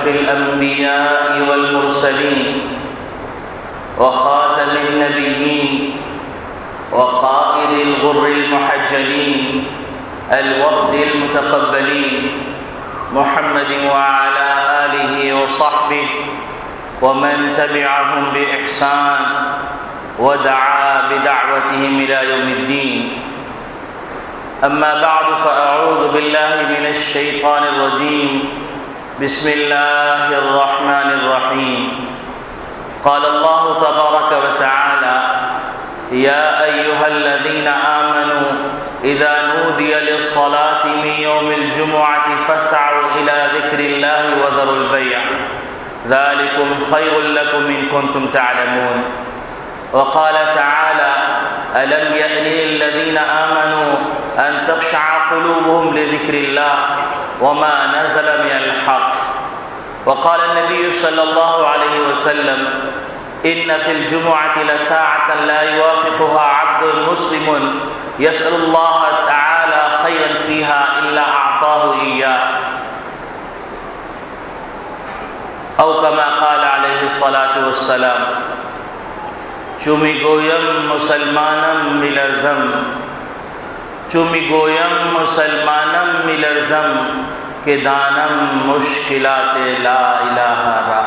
أشرف الأنبياء والمرسلين وخاتم النبيين وقائد الغر المحجلين الوفد المتقبلين محمد وعلى آله وصحبه ومن تبعهم بإحسان ودعا بدعوتهم إلى يوم الدين. أما بعد فأعوذ بالله من الشيطان الرجيم. بسم الله الرحمن الرحيم. قال الله تبارك وتعالى: يا أيها الذين آمنوا إذا نودي للصلاة من يوم الجمعة فاسعوا إلى ذكر الله وذروا البيع ذلكم خير لكم إن كنتم تعلمون. وقال تعالى: ألم يأن للذين آمنوا أن تخشع قلوبهم لذكر الله وما نزل من الحق. وقال النبي صلى الله عليه وسلم: إن في الجمعة لساعة لا يوافقها عبد مسلم يسأل الله تعالى خيرا فيها إلا أعطاه إياه، أو كما قال عليه الصلاة والسلام. چومی گویم مسلمانم میلرزم، چومی گویم مسلمانم میلرزم کہ دانم مشکلات لا الہ را.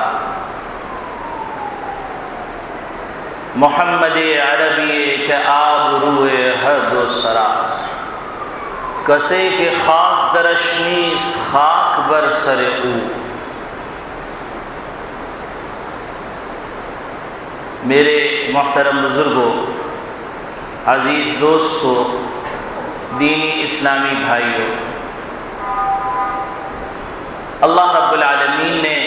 محمد عربی کے آب روئے حد و سراز، کسے کے خاک درشنیس خاک بر سر او. میرے محترم بزرگوں، عزیز دوستوں، دینی اسلامی بھائیوں، اللہ رب العالمین نے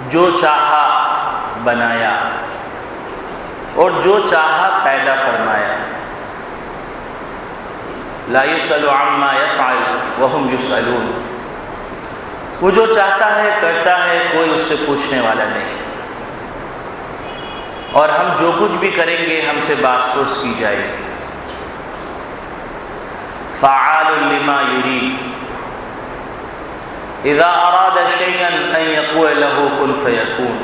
جو چاہا بنایا اور جو چاہا پیدا فرمایا. لا يسأل عما يفعل وهم يسألون. وہ جو چاہتا ہے کرتا ہے، کوئی اس سے پوچھنے والا نہیں، اور ہم جو کچھ بھی کریں گے ہم سے باس پرس کی جائے گی. فعال لما يريد اذا اراد شيئا ان يقول له كن فيكون.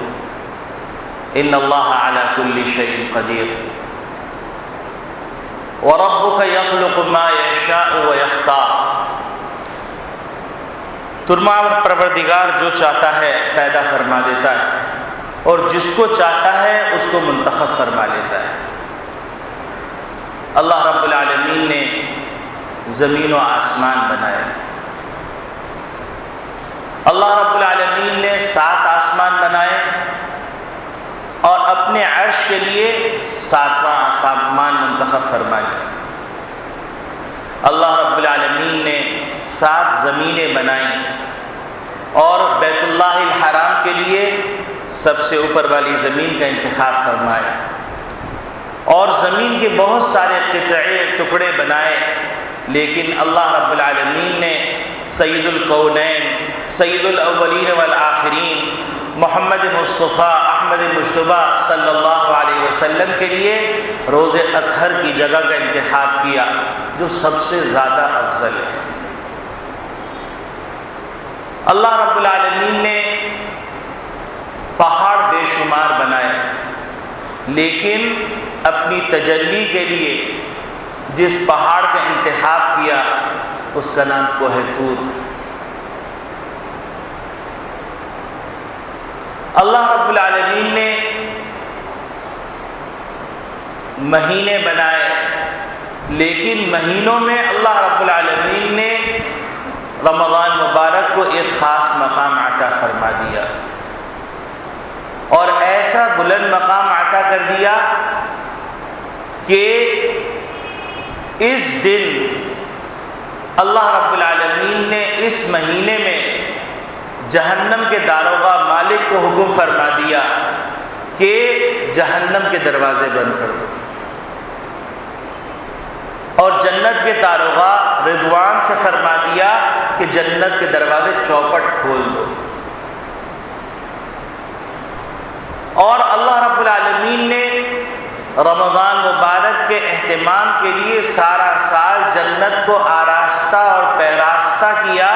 ان الله على كل شيء قدير. وربك يخلق ما يشاء ويختار. تمہارا پروردگار جو چاہتا ہے پیدا فرما دیتا ہے، اور جس کو چاہتا ہے اس کو منتخب فرما لیتا ہے. اللہ رب العالمین نے زمین و آسمان بنائے. اللہ رب العالمین نے 7 آسمان بنائے اور اپنے عرش کے لیے 7واں آسمان منتخب فرما لیا. اللہ رب العالمین نے 7 زمینیں بنائیں اور بیت اللہ الحرام کے لیے سب سے اوپر والی زمین کا انتخاب فرمایا، اور زمین کے بہت سارے قطعے ٹکڑے بنائے، لیکن اللہ رب العالمین نے سید الکونین، سید الاولین والآخرین، محمد مصطفیٰ احمد مجتبیٰ صلی اللہ علیہ وسلم کے لیے روز اطہر کی جگہ کا انتخاب کیا، جو سب سے زیادہ افضل ہے. اللہ رب العالمین نے پہاڑ بے شمار بنائے، لیکن اپنی تجلی کے لیے جس پہاڑ کا انتخاب کیا اس کا نام کوہ طور. اللہ رب العالمین نے مہینے بنائے، لیکن مہینوں میں اللہ رب العالمین نے رمضان مبارک کو ایک خاص مقام عطا فرما دیا، اور ایسا بلند مقام عطا کر دیا کہ اس دن اللہ رب العالمین نے اس مہینے میں جہنم کے داروغہ مالک کو حکم فرما دیا کہ جہنم کے دروازے بند کر دو، اور جنت کے داروغہ رضوان سے فرما دیا کہ جنت کے دروازے چوپٹ کھول دو. اور اللہ رب العالمین نے رمضان مبارک کے اہتمام کے لیے سارا سال جنت کو آراستہ اور پیراستہ کیا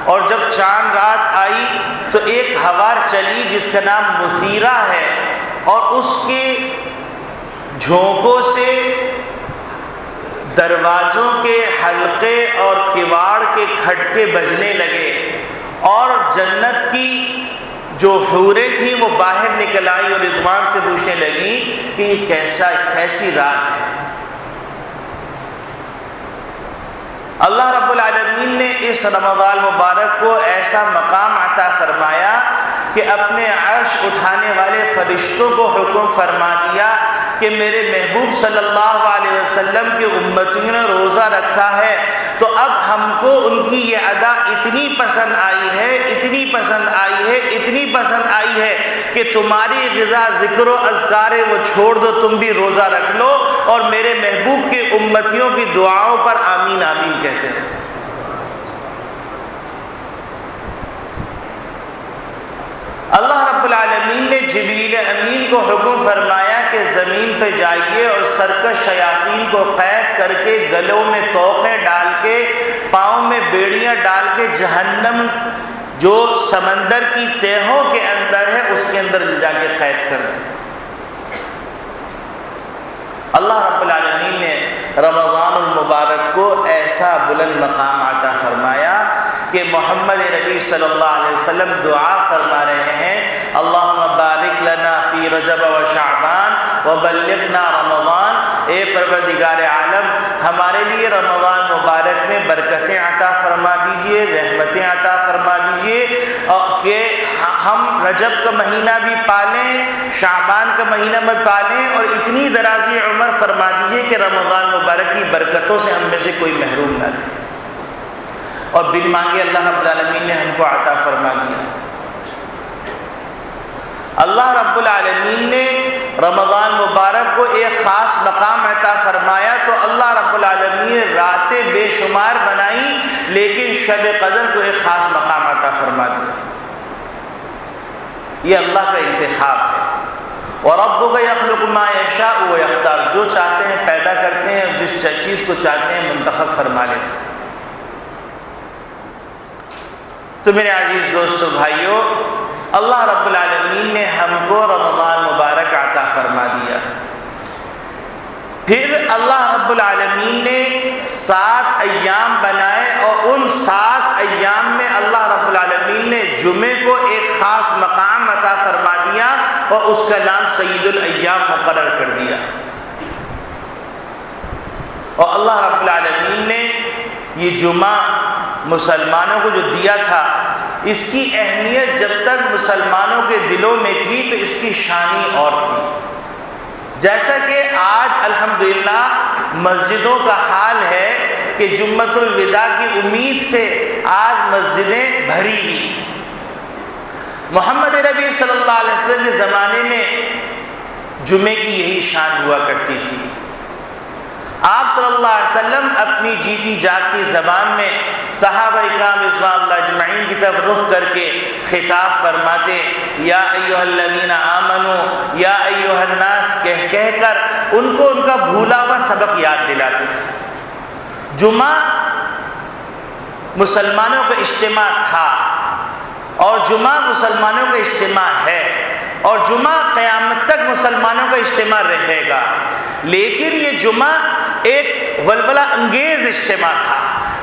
اور جب چاند رات آئی تو ایک ہوار چلی جس کا نام مثیرہ ہے، اور اس کے جھونکوں سے دروازوں کے حلقے اور کواڑ کے کھٹکے بجنے لگے، اور جنت کی جو حوریں تھیں وہ باہر نکل آئیں اور رضوان سے پوچھنے لگیں کہ یہ کیسی رات ہے۔ اللہ رب العالمین نے اس رمضان مبارک کو ایسا مقام عطا فرمایا کہ اپنے عرش اٹھانے والے فرشتوں کو حکم فرما دیا کہ میرے محبوب صلی اللہ علیہ وسلم کی امتیوں نے روزہ رکھا ہے، تو اب ہم کو ان کی یہ ادا اتنی پسند آئی ہے، اتنی پسند آئی ہے، اتنی پسند آئی ہے کہ تمہاری غذا ذکر و اذکار وہ چھوڑ دو، تم بھی روزہ رکھ لو اور میرے محبوب کے امتیوں کی دعاؤں پر آمین آمین کہتے ہیں۔ اللہ رب العالمین نے جبریل امین کو حکم فرمایا کہ زمین پہ جائیے اور سرکش شیاطین کو قید کر کے گلوں میں توقیں ڈال کے پاؤں میں بیڑیاں ڈال کے جہنم جو سمندر کی تہوں کے اندر ہے اس کے اندر لے جا کے قید کر دیں۔ اللہ رب العالمین نے رمضان المبارک کو ایسا بلند مقام عطا فرمایا کہ محمد نبی صلی اللہ علیہ وسلم دعا فرما رہے ہیں، اللہم بارک لنا فی رجب و شعبان وبلغنا رمضان، اے پروردگار عالم ہمارے لیے رمضان مبارک میں برکتیں عطا فرما دیجئے، رحمتیں عطا فرما دیجئے، اور کہ ہم رجب کا مہینہ بھی پالیں، شعبان کا مہینہ بھی پالیں، اور اتنی درازی عمر فرما دیجئے کہ رمضان مبارک کی برکتوں سے ہم میں سے کوئی محروم نہ رہے۔ اور بن مانگے اللہ رب العالمین نے ہم کو عطا فرما دیا۔ اللہ رب العالمین نے رمضان مبارک کو ایک خاص مقام عطا فرمایا تو اللہ رب العالمین نے راتیں بے شمار بنائی، لیکن شب قدر کو ایک خاص مقام عطا فرما دیا۔ یہ اللہ کا انتخاب ہے۔ وَرَبُّكَ يَخْلُقُ مَا يَشَاءُ وَيَخْتَارُ، جو چاہتے ہیں پیدا کرتے ہیں، جس چیز کو چاہتے ہیں منتخب فرما لیتے ہیں۔ تو میرے عزیز دوستو بھائیو، اللہ رب العالمین نے ہم کو رمضان مبارک عطا فرما دیا۔ پھر اللہ رب العالمین نے 7 ایام بنائے، اور ان 7 ایام میں اللہ رب العالمین نے جمعے کو ایک خاص مقام عطا فرما دیا اور اس کا نام سید الایام مقرر کر دیا۔ اور اللہ رب العالمین نے یہ جمعہ مسلمانوں کو جو دیا تھا، اس کی اہمیت جب تک مسلمانوں کے دلوں میں تھی تو اس کی شانی اور تھی۔ جیسا کہ آج الحمدللہ مسجدوں کا حال ہے کہ جمعۃ الوداع کی امید سے آج مسجدیں بھری ہوئی۔ محمد نبی صلی اللہ علیہ وسلم کے زمانے میں جمعے کی یہی شان ہوا کرتی تھی۔ آپ صلی اللہ علیہ وسلم اپنی جیتی جاگتی زبان میں صحابہ اکرام رضوان اللہ اجمعین کی طرف رخ کر کے خطاب فرماتے، یا ایھا الذین آمنوا، یا ایھا الناس کہہ کر ان کو ان کا بھولا ہوا سبق یاد دلاتے تھے۔ جمعہ مسلمانوں کا اجتماع تھا، اور جمعہ مسلمانوں کا اجتماع ہے، اور جمعہ قیامت تک مسلمانوں کا اجتماع رہے گا۔ لیکن یہ جمعہ ایک ولولہ انگیز اجتماع تھا،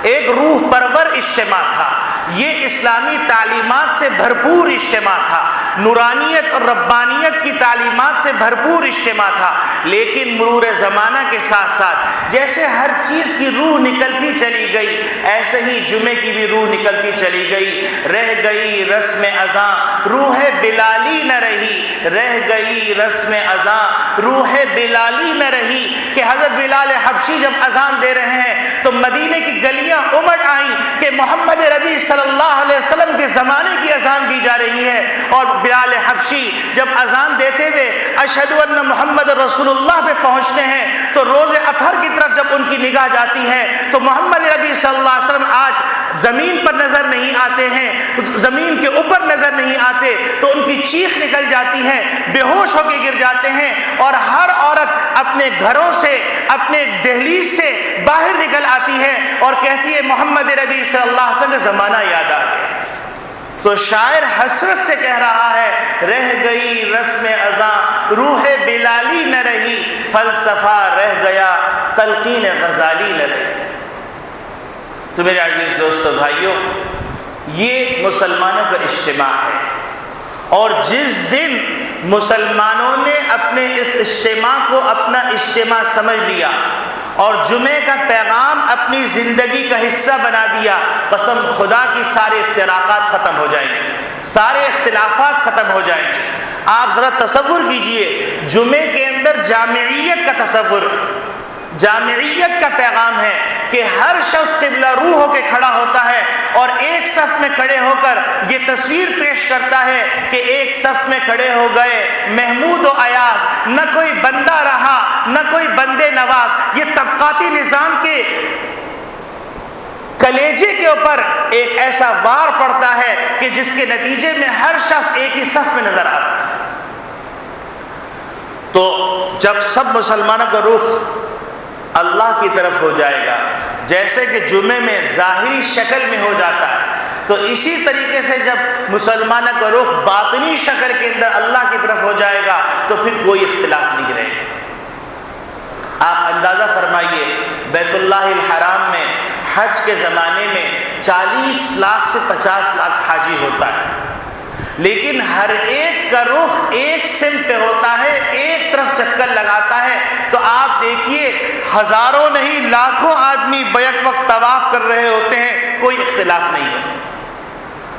ایک روح پرور اجتماع تھا، یہ اسلامی تعلیمات سے بھرپور اجتماع تھا، نورانیت اور ربانیت کی تعلیمات سے بھرپور اجتماع تھا۔ لیکن مرور زمانہ کے ساتھ ساتھ جیسے ہر چیز کی روح نکلتی چلی گئی، ایسے ہی جمعے کی بھی روح نکلتی چلی گئی۔ رہ گئی رسم اذاں روح بلالی نہ رہی، رہ گئی رسم اذاں روح بلالی نہ رہی، کہ حضرت بلال حبشی جب اذان دے رہے ہیں تو مدینے کی گلیاں امڑ آئیں کہ محمد نبی صلی اللہ علیہ وسلم کے زمانے کی اذان دی جا رہی ہے۔ اور بلال حبشی جب اذان دیتے ہوئے اشہد ان محمد رسول اللہ پہ پہنچتے ہیں تو روز اطہر کی طرف جب ان کی نگاہ جاتی ہے تو محمد نبی صلی اللہ علیہ وسلم آج زمین پر نظر نہیں آتے ہیں، زمین کے اوپر نظر نہیں آتے، تو ان کی چیخ نکل جاتی ہے، بے ہوش ہو کے گر جاتے ہیں، اور ہر عورت اپنے گھروں سے، اپنے دہلیز سے باہر نکل آتی ہے اور کہتی ہے محمد نبی صلی اللہ علیہ وسلم کا زمانہ یاد آ گیا۔ تو شاعر حسرت سے کہہ رہا ہے رہ گئی رسم ازاں روح بلالی نہ رہی، فلسفہ رہ گیا تلقین غزالی نہ رہی۔ تو میرے عزیز دوستو بھائیوں، یہ مسلمانوں کا اجتماع ہے، اور جس دن مسلمانوں نے اپنے اس اجتماع کو اپنا اجتماع سمجھ لیا اور جمعے کا پیغام اپنی زندگی کا حصہ بنا دیا، قسم خدا کی سارے افتراقات ختم ہو جائیں گے، سارے اختلافات ختم ہو جائیں گے۔ آپ ذرا تصور کیجئے، جمعے کے اندر جامعیت کا تصور، جامعیت کا پیغام ہے کہ ہر شخص قبلہ روح ہو کے کھڑا ہوتا ہے اور ایک صف میں کھڑے ہو کر یہ تصویر پیش کرتا ہے کہ ایک صف میں کھڑے ہو گئے محمود و ایاز، نہ کوئی بندہ رہا نہ کوئی بندے نواز۔ یہ طبقاتی نظام کے کلیجے کے اوپر ایک ایسا وار پڑتا ہے کہ جس کے نتیجے میں ہر شخص ایک ہی صف میں نظر آتا ہے۔ تو جب سب مسلمانوں کا رخ اللہ کی طرف ہو جائے گا، جیسے کہ جمعے میں ظاہری شکل میں ہو جاتا ہے، تو اسی طریقے سے جب مسلمانوں کا رخ باطنی شکل کے اندر اللہ کی طرف ہو جائے گا تو پھر کوئی اختلاف نہیں رہے گا۔ آپ اندازہ فرمائیے، بیت اللہ الحرام میں حج کے زمانے میں 40 لاکھ سے 50 لاکھ حاجی ہوتا ہے، لیکن ہر ایک کا رخ ایک سمت پہ ہوتا ہے، ایک طرف چکر لگاتا ہے۔ تو آپ دیکھیے ہزاروں نہیں لاکھوں آدمی بیک وقت طواف کر رہے ہوتے ہیں، کوئی اختلاف نہیں ہوتا۔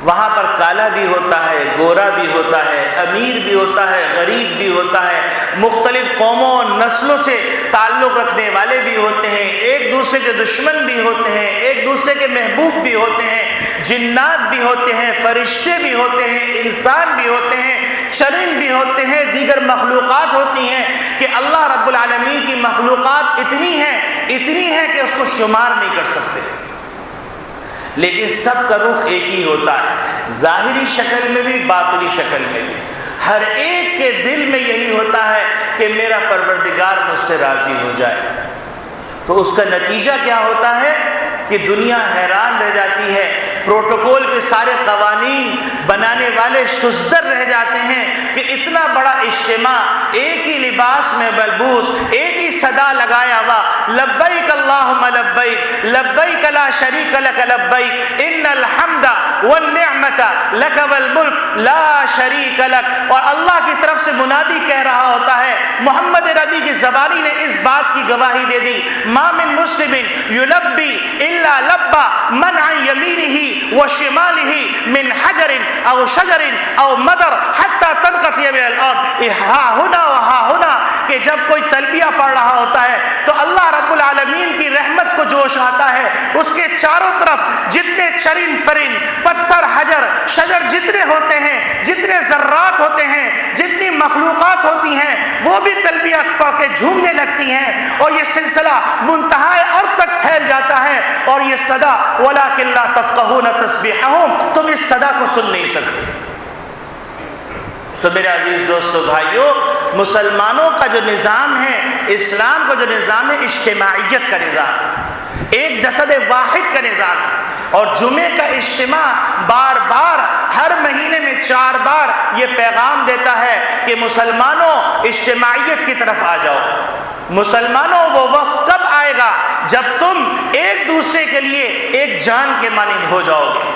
وہاں پر کالا بھی ہوتا ہے، گورا بھی ہوتا ہے، امیر بھی ہوتا ہے، غریب بھی ہوتا ہے، مختلف قوموں اور نسلوں سے تعلق رکھنے والے بھی ہوتے ہیں، ایک دوسرے کے دشمن بھی ہوتے ہیں، ایک دوسرے کے محبوب بھی ہوتے ہیں، جنات بھی ہوتے ہیں، فرشتے بھی ہوتے ہیں، انسان بھی ہوتے ہیں، چرند بھی ہوتے ہیں، دیگر مخلوقات ہوتی ہیں کہ اللہ رب العالمین کی مخلوقات اتنی ہیں کہ اس کو شمار نہیں کر سکتے، لیکن سب کا رخ ایک ہی ہوتا ہے، ظاہری شکل میں بھی باطنی شکل میں بھی۔ ہر ایک کے دل میں یہی ہوتا ہے کہ میرا پروردگار مجھ سے راضی ہو جائے۔ تو اس کا نتیجہ کیا ہوتا ہے کہ دنیا حیران رہ جاتی ہے، پروٹوکول کے سارے قوانین بنانے والے شزدر رہ جاتے ہیں کہ اتنا بڑا اجتماع، ایک ہی لباس میں ملبوس، ایک ہی صدا لگایا ہوا، لبیک اللہم لبیک لبیک لا شریک لک لبیک ان الحمد والنعمت لک والملک لا شریک لک، اور اللہ کی طرف سے منادی کہہ رہا ہوتا ہے، محمد نبی کی زبانی نے اس بات کی گواہی دے دی، ما من مسلم یلبی الا لبى من عن يمينه وشماله من حجر او شجر او مدر حتى تنقطع به الارض ها هنا وها هنا، کہ جب کوئی تلبیہ پڑھ رہا ہوتا ہے تو اللہ رب العالمین کی رحمت کو جوش آتا ہے، اس کے چاروں طرف جتنے چرند پرند پتھر حجر شجر جتنے ہوتے ہیں، جتنے ذرات ہوتے ہیں، جتنی مخلوقات ہوتی ہیں، وہ بھی تلبیہ پڑھ کے جھومنے لگتی ہیں، اور یہ سلسلہ منتہائے ارض تک پھیل جاتا ہے، اور یہ صدا وَلَكِنْ لَا تَفْقَهُونَ تَسْبِيحَهُمْ، تم اس صدا کو سن نہیں سکتے۔ تو میرے عزیز دوستو بھائیو، مسلمانوں کا جو نظام ہے، اسلام کا جو نظام ہے، اجتماعیت کا نظام، ایک جسد واحد کا نظام ہے، اور جمعے کا اجتماع بار بار ہر مہینے میں 4 بار یہ پیغام دیتا ہے کہ مسلمانوں اجتماعیت کی طرف آ جاؤ۔ مسلمانوں وہ وقت کب آئے گا جب تم ایک دوسرے کے لیے ایک جان کے مانند ہو جاؤ گے؟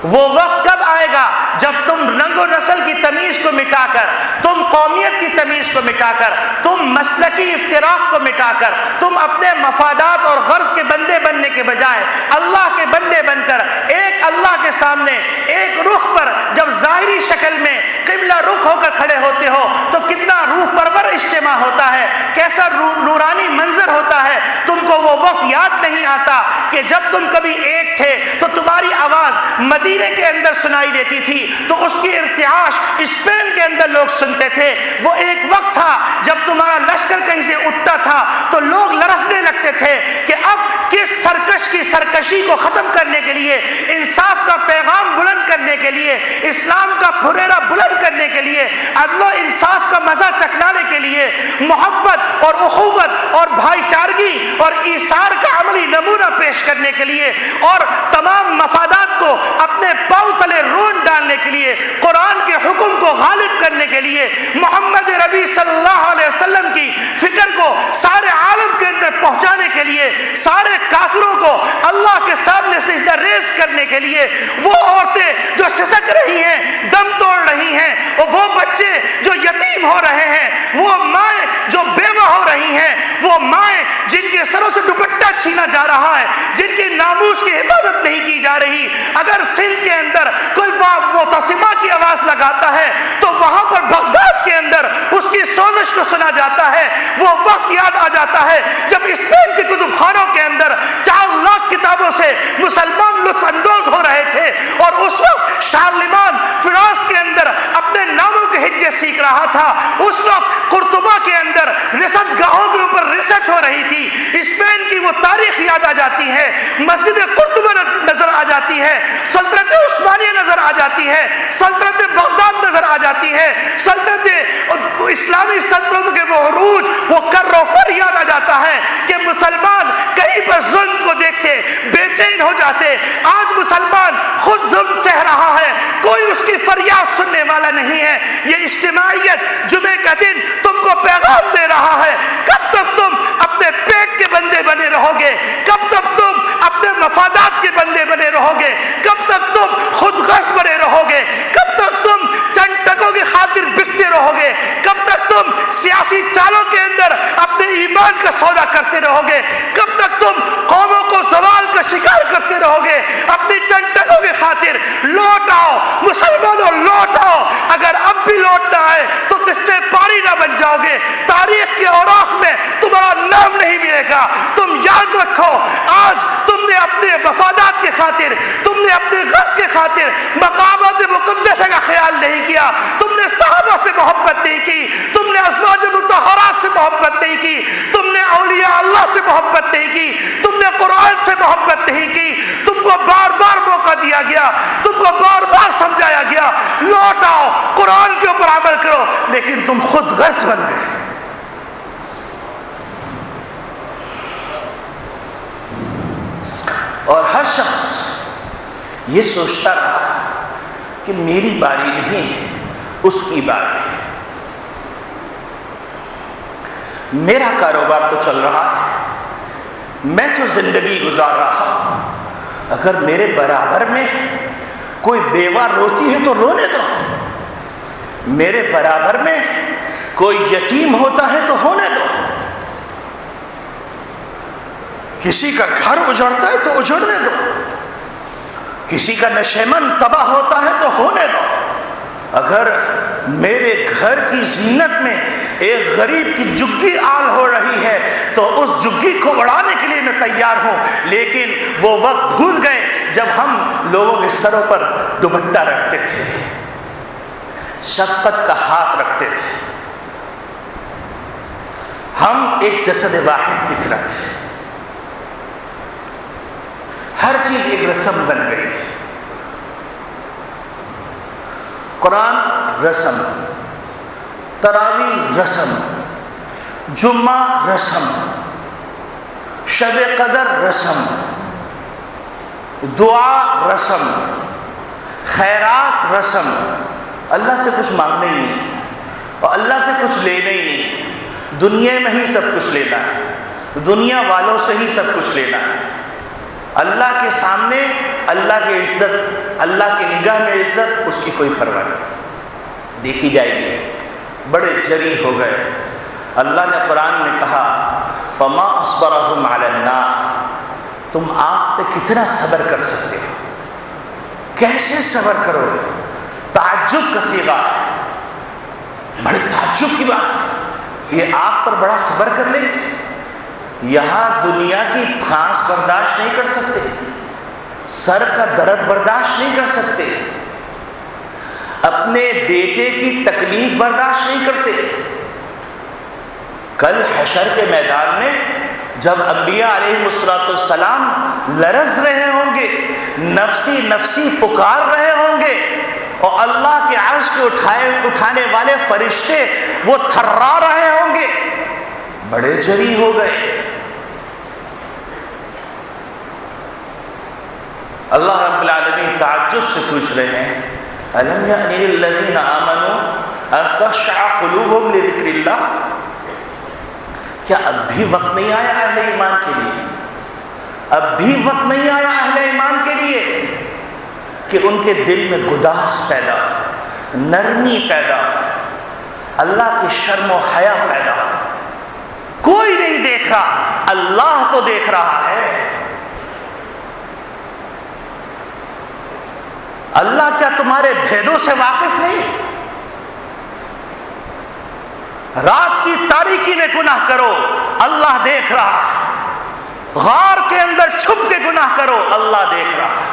وہ وقت کب آئے گا جب تم رنگ و نسل کی تمیز کو مٹا کر، تم قومیت کی تمیز کو مٹا کر، تم مسلکی افتراق کو مٹا کر، تم اپنے مفادات اور غرض کے بندے بننے کے بجائے اللہ کے بندے بن کر ایک اللہ کے سامنے ایک رخ پر جب ظاہری شکل میں قبلہ رخ ہو کر کھڑے ہوتے ہو تو کتنا روح پرور اجتماع ہوتا ہے، کیسا نورانی منظر ہوتا ہے۔ تم کو وہ وقت یاد نہیں آتا کہ جب تم کبھی ایک تھے تو تمہاری آواز مدینے کے اندر سنائی دیتی تھی تو اس کی ارتعاش اسپین کے اندر لوگ سنتے تھے۔ وہ ایک وقت تھا جب تمہارا لشکر کہیں سے اٹھتا تھا تو لوگ لرزنے لگتے تھے کہ اب کس سرکش کی سرکشی کو ختم کرنے کے لیے، انصاف کا پیغام بلند کرنے کے کے لیے، اسلام کا پھریرا بلند کرنے کے لیے، عدل و انصاف کا مزہ چکھلانے کے لیے، محبت اور اخوت اور بھائی چارگی اور ایثار کا عملی نمونہ پیش کرنے کے لیے، اور تمام مفادات کو اپنے پاؤں تلے رون ڈالنے کے لیے، قرآن کے حکم کو غالب کرنے کے لیے، محمد ربی صلی اللہ علیہ وسلم کی فکر کو سارے عالم کے اندر پہنچانے کے لیے، سارے کافروں کو اللہ کے سامنے سجدہ ریز کرنے کے لیے، وہ عورتیں جو سسک رہی ہیں، دم توڑ رہی ہیں، اور وہ بچے جو یتیم ہو رہے ہیں، وہ مائیں جو بیوہ ہو رہی ہیں، وہ مائیں جن کے سروں سے دوپٹہ چھینا جا رہا ہے، جن کی ناموس کی حفاظت نہیں کی جا رہی، اگر سندھ کے اندر کوئی معتصمہ کی آواز لگاتا ہے تو وہاں پر بغداد کے اندر اس کی سوزش کو سنا جاتا ہے۔ وہ وقت یاد آ جاتا ہے جب اسپین کے کتب خانوں کے اندر 4 لاکھ کتابوں سے مسلمان لطف اندوز ہو رہے تھے، اور اس وقت شارلمان فرانس کے اندر اپنے ناموں کے ہجے سیکھ رہا تھا، اس وقت قرطبہ کے اندر رصد گاہوں کے اوپر ریسرچ ہو رہی تھی، اسپین کی وہ تاریخ یاد آ جاتی ہے، مسجد قرطبہ نظر آ جاتی ہے، سلطنت عثمانیہ نظر آ جاتی ہے، سلطنت بغداد نظر آ جاتی ہے، سلطنت اسلامی سلطنتوں کے وہ عروج، وہ کر و فر یاد آ جاتا ہے کہ مسلمان کہیں پر ظلم کو دیکھتے بے چین ہو جاتے۔ آج مسلمان خود ظلم سہ رہا ہے، کوئی اس کی فریاد سننے والا نہیں ہے۔ یہ اجتماعیت جمعے کا دن تم کو پیغام دے رہا ہے، کب تک تم اپنے پیٹ کے بندے بنے رہو گے؟ کب تک تم اپنے مفادات کے بندے بنے رہو گے؟ کب تک تم خود غرض بنے رہو گے؟ کب تک تم چند ٹکوں کی خاطر بکتے رہو گے؟ کب تک تم سیاسی چالوں کے اندر اپنے ایمان کا سودا کرتے رہو گے؟ کب تک تم قوموں کو زوال کا شکار کرتے رہو گے اپنی چند ٹکوں کی خاطر؟ لوٹ آؤ مسلمانوں، لوٹ آؤ۔ اگر اب بھی لوٹنا ہے تو کس سے پاری نہ بن جاؤ گے، تاریخ کے اوراق میں تمہارا نام نہیں ملے گا۔ تم یاد رکھو، آج تم نے اپنے مفادات کی خاطر، تم نے اپنے غرض کی خاطر مقامات مقدسہ کا خیال نہیں کیا، تم نے صحابہ سے محبت نہیں کی، تم نے ازواج مطہرات سے محبت نہیں کی، تم نے اولیاء اللہ سے محبت نہیں کی، تم نے قرآن سے محبت نہیں کی۔ تم کو بار بار موقع دیا گیا، تم کو بار بار سمجھایا گیا، لوٹ آؤ، قرآن کے اوپر عمل کرو، لیکن تم خود غرض بن گئے۔ اور ہر شخص یہ سوچتا رہا کہ میری باری نہیں، اس کی باری ہے، میرا کاروبار تو چل رہا ہے، میں تو زندگی گزار رہا ہوں، اگر میرے برابر میں کوئی بیوہ روتی ہے تو رونے دو، میرے برابر میں کوئی یتیم ہوتا ہے تو ہونے دو، کسی کا گھر اجڑتا ہے تو اجڑنے دو، کسی کا نشیمن تباہ ہوتا ہے تو ہونے دو۔ اگر میرے گھر کی زینت میں ایک غریب کی جگی آل ہو رہی ہے تو اس جگی کو اڑانے کے لیے میں تیار ہوں، لیکن وہ وقت بھول گئے جب ہم لوگوں کے سروں پر دوپٹہ رکھتے تھے، شفقت کا ہاتھ رکھتے تھے، ہم ایک جسد واحد کی طرح تھے، ہر چیز ایک رسم بن گئی، قرآن رسم، تراویح رسم، جمعہ رسم، شب قدر رسم، دعا رسم، خیرات رسم، اللہ سے کچھ مانگنا ہی نہیں اور اللہ سے کچھ لینا ہی نہیں، دنیا میں ہی سب کچھ لینا ہے، دنیا والوں سے ہی سب کچھ لینا ہے، اللہ کے سامنے اللہ کی عزت، اللہ کی نگاہ میں عزت، اس کی کوئی پرواہ نہیں، دیکھی جائے گی۔ بڑے جری ہو گئے، اللہ نے قرآن میں کہا فما اصبرہم علی النار، تم آگ پہ کتنا صبر کر سکتے ہو، کیسے صبر کرو گے؟ تعجب کا صیغہ ہے، بڑے تعجب کی بات ہے، یہ آگ پر بڑا صبر کر لیں گے؟ یہاں دنیا کی پھانس برداشت نہیں کر سکتے، سر کا درد برداشت نہیں کر سکتے، اپنے بیٹے کی تکلیف برداشت نہیں کرتے۔ کل حشر کے میدان میں جب انبیاء علیہ السلام لرز رہے ہوں گے، نفسی نفسی پکار رہے ہوں گے، اور اللہ کے عرش کے اٹھانے والے فرشتے وہ تھرا رہے ہوں گے، بڑے جری ہو گئے۔ اللہ رب العالمین تعجب سے پوچھ رہے ہیں الم یأن للذین آمنوا ان تخشع قلوبهم لذکر اللہ، کیا اب بھی وقت نہیں آیا اہل ایمان کے لیے، اب بھی وقت نہیں آیا اہل ایمان کے لیے کہ ان کے دل میں گداز پیدا، نرمی پیدا، اللہ کی شرم و حیا پیدا؟ کوئی نہیں دیکھ رہا، اللہ تو دیکھ رہا ہے۔ اللہ کیا تمہارے بھیدوں سے واقف نہیں؟ رات کی تاریکی میں گناہ کرو، اللہ دیکھ رہا ہے۔ غار کے اندر چھپ کے گناہ کرو، اللہ دیکھ رہا ہے۔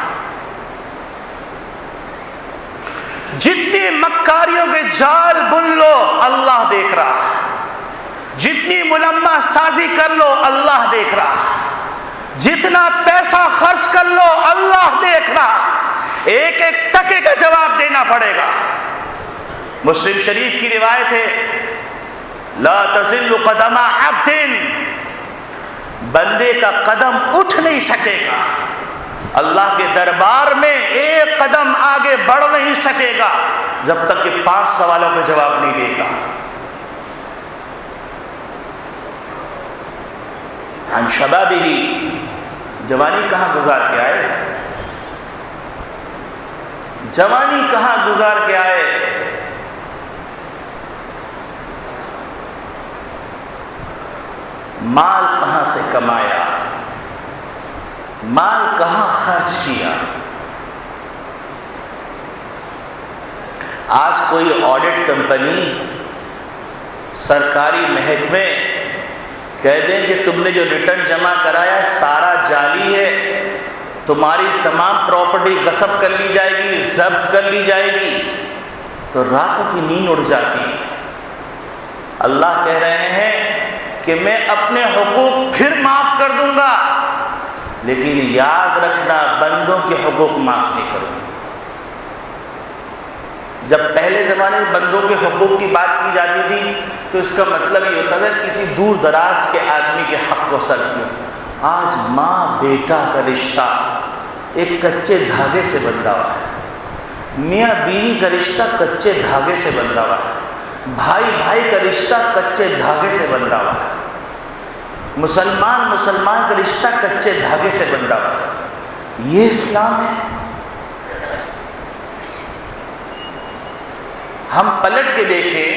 جتنی مکاریوں کے جال بن لو، اللہ دیکھ رہا ہے۔ جتنی ملمہ سازی کر لو، اللہ دیکھ رہا ہے۔ جتنا پیسہ خرچ کر لو، اللہ دیکھ رہا ہے۔ ایک ایک ٹکے کا جواب دینا پڑے گا۔ مسلم شریف کی روایت ہے لا تزل قدم عبد، بندے کا قدم اٹھ نہیں سکے گا، اللہ کے دربار میں ایک قدم آگے بڑھ نہیں سکے گا جب تک کہ 5 سوالوں کا جواب نہیں دے گا۔ عن شبابہ، جوانی کہاں گزار کے آئے، جوانی کہاں گزار کے آئے، مال کہاں سے کمایا، مال کہاں خرچ کیا؟ آج کوئی آڈٹ کمپنی، سرکاری محکمے کہہ دیں کہ تم نے جو ریٹرن جمع کرایا سارا جعلی ہے، تمہاری تمام پراپرٹی غصب کر لی جائے گی، ضبط کر لی جائے گی، تو راتوں کی نیند اڑ جاتی ہے۔ اللہ کہہ رہے ہیں کہ میں اپنے حقوق پھر معاف کر دوں گا، لیکن یاد رکھنا بندوں کے حقوق معاف نہیں کروں گا۔ جب پہلے زمانے میں بندوں کے حقوق کی بات کی جاتی تھی تو اس کا مطلب یہ ہوتا تھا کسی دور دراز کے آدمی کے حق کو سلب کیوں۔ آج ماں بیٹا کا رشتہ ایک کچے دھاگے سے بندھا ہوا ہے، میاں بیوی کا رشتہ کچے دھاگے سے بندھا ہوا ہے، بھائی بھائی کا رشتہ کچے دھاگے سے بندھا ہوا ہے، مسلمان کا رشتہ کچے دھاگے سے بندھا ہوا ہے۔ یہ اسلام ہے؟ ہم پلٹ کے دیکھیں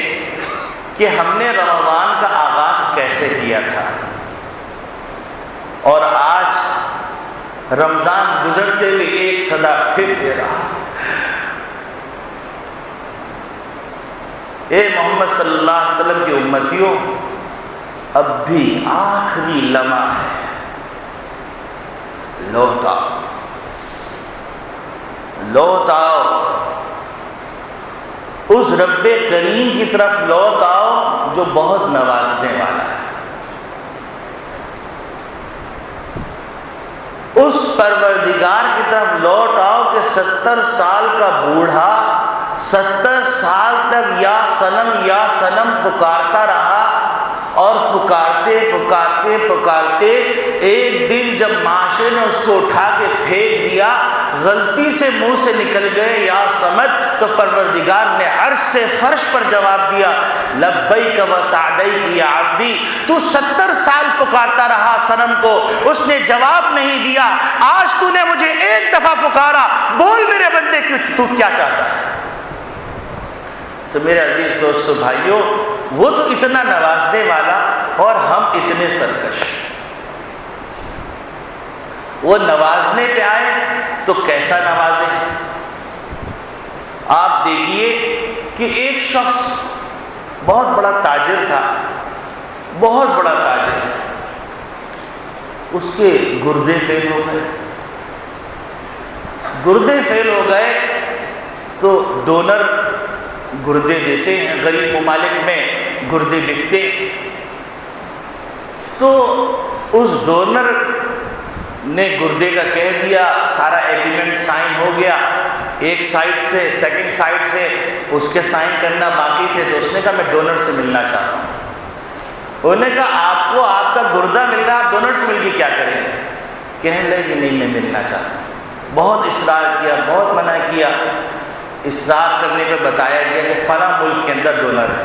کہ ہم نے رمضان کا آغاز کیسے کیا تھا، اور آج رمضان گزرتے ہوئے ایک صدا پھر دے رہا۔ اے محمد صلی اللہ علیہ وسلم کی امتیوں، اب بھی آخری لمحہ ہے، لوٹ آؤ، لوٹ آؤ، اس رب کریم کی طرف لوٹ آؤ جو بہت نوازنے والا ہے، اس پروردگار کی طرف لوٹ آؤ کہ 70 سال کا بوڑھا 70 سال تک یا صنم پکارتا رہا، اور پکارتے ایک دن جب معاشرے نے اس کو اٹھا کے پھینک دیا، غلطی سے منہ سے نکل گئے یا صمد، تو پروردگار نے عرش سے فرش پر جواب دیا لبیک و سعدیک یا عبدی۔ تو 70 سال پکارتا رہا صنم کو، اس نے جواب نہیں دیا، آج تو نے مجھے ایک دفعہ پکارا، بول میرے بندے تو کیا چاہتا ہے؟ تو میرے عزیز دوستو بھائیوں، وہ تو اتنا نوازنے والا اور ہم اتنے سرکش۔ وہ نوازنے پہ آئے تو کیسا نوازے؟ آپ دیکھیے کہ ایک شخص بہت بڑا تاجر تھا، بہت بڑا تاجر، اس کے گردے فیل ہو گئے، گردے فیل ہو گئے تو ڈونر گردے دیتے ہیں، غریب ممالک میں گردے بکتے، تو اس ڈونر نے گردے کا کہہ دیا، سارا ایگریمنٹ سائن ہو گیا، ایک سائڈ سے سیکنڈ سائڈ سے اس کے سائن کرنا باقی تھے، تو اس نے کہا میں ڈونر سے ملنا چاہتا ہوں۔ انہوں نے کہا آپ کو آپ کا گردہ مل رہا، آپ ڈونر سے مل کے کیا کریں گے؟ کہنے لگے نہیں میں ملنا چاہتا ہوں۔ بہت اصرار کیا، بہت منع کیا، اصرار کرنے پہ بتایا گیا کہ فلاں ملک کے اندر ڈونر ہے۔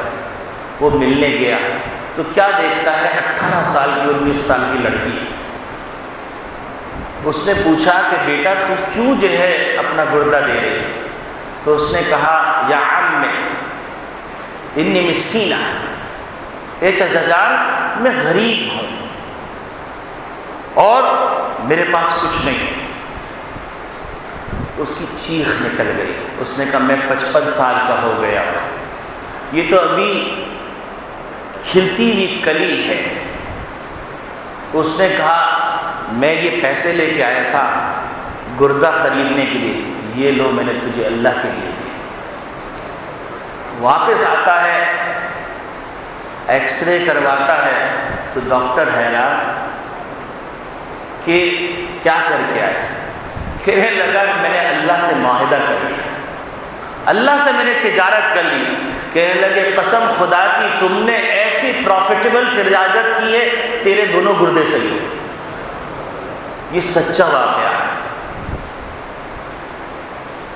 وہ ملنے گیا تو کیا دیکھتا ہے 18 سال کی 19 سال کی لڑکی۔ اس نے پوچھا کہ بیٹا تو کیوں جو ہے اپنا گردہ دے رہی؟ تو اس نے کہا یا عم انی مسکینہ، اے چچا جان میں غریب ہوں اور میرے پاس کچھ نہیں۔ اس کی چیخ نکل گئی، اس نے کہا میں 55 سال کا ہو گیا، یہ تو ابھی کھلتی ہوئی کلی ہے۔ اس نے کہا میں یہ پیسے لے کے آیا تھا گردہ خریدنے کے لیے، یہ لو میں نے تجھے اللہ کے لیے دیے۔ واپس آتا ہے، ایکس رے کرواتا ہے تو ڈاکٹر حیران کہ کیا کر کے آیا؟ کہنے لگا کہ میں نے اللہ سے معاہدہ کر لیا، اللہ سے میں نے تجارت کر لی۔ کہنے لگے قسم خدا کی تم نے ایسی پروفیٹیبل تجارت کی ہے، تیرے دونوں گردے صحیح ہو۔ یہ سچا واقعہ ہے۔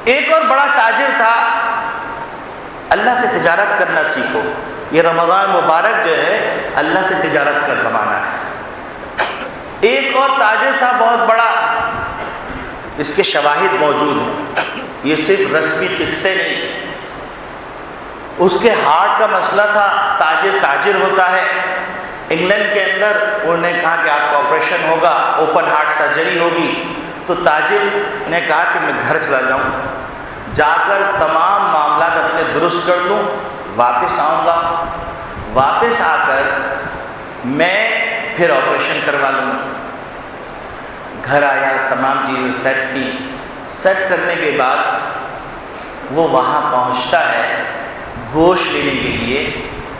ایک اور بڑا تاجر تھا، اللہ سے تجارت کرنا سیکھو۔ یہ رمضان مبارک جو ہے اللہ سے تجارت کا زمانہ ہے۔ ایک اور تاجر تھا بہت بڑا، اس کے شواہد موجود ہیں، یہ صرف رسمی قصے نہیں۔ اس کے ہارٹ کا مسئلہ تھا، تاجر ہوتا ہے انگلینڈ کے اندر، انہوں نے کہا کہ آپ کا آپریشن ہوگا، اوپن ہارٹ سرجری ہوگی۔ تو تاجر نے کہا کہ میں گھر چلا جاؤں، جا کر تمام معاملات اپنے درست کر لوں، واپس آؤں گا، واپس آ کر میں پھر آپریشن کروا لوں گا۔ گھر آیا، تمام چیزیں سیٹ کی، سیٹ کرنے کے بعد وہ وہاں پہنچتا ہے گوشت لینے کے لیے۔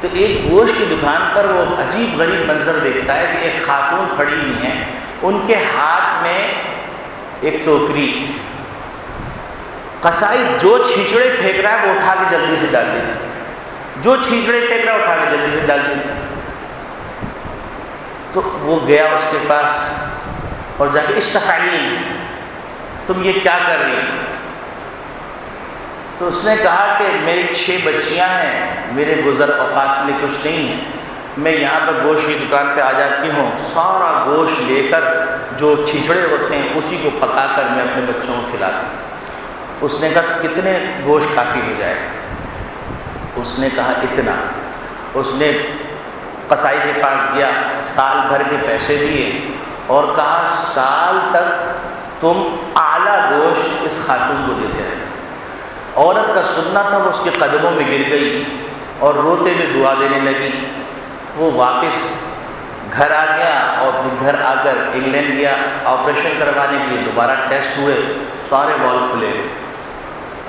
تو ایک گوشت کی دکان پر وہ عجیب غریب منظر دیکھتا ہے کہ ایک خاتون کھڑی ہوئی ہیں، ان کے ہاتھ میں ایک ٹوکری، قصائی جو چھیچڑے پھینک رہا ہے وہ اٹھا کے جلدی سے ڈال دیتی ہے، جو چھیچڑے پھینک رہا ہے اٹھا کے جلدی سے ڈال دیتی ہے۔ تو وہ گیا اس کے پاس اور جا کے اشتفعلی، تم یہ کیا کر رہی؟ تو اس نے کہا کہ میری 6 بچیاں ہیں، میرے گزر اوقات میں کچھ نہیں ہے، میں یہاں پر گوشت کی دکان پہ آ جاتی ہوں، سارا گوشت لے کر جو چھچڑے ہوتے ہیں اسی کو پکا کر میں اپنے بچوں کو کھلاتی ہوں۔ اس نے کہا کتنے گوشت کافی ہو جائے گا؟ اس نے کہا اتنا۔ اس نے قصائی کے پاس گیا، سال بھر کے پیسے دیے اور کہا سال تک تم اعلیٰ گوشت اس خاتون کو دیتے رہے۔ عورت کا سننا تھا، وہ اس کے قدموں میں گر گئی اور روتے ہوئے دعا دینے لگی۔ وہ واپس گھر آ گیا اور گھر آ کر انگلینڈ گیا آپریشن کروانے کے لیے، دوبارہ ٹیسٹ ہوئے، سارے بال کھلے ہوئے۔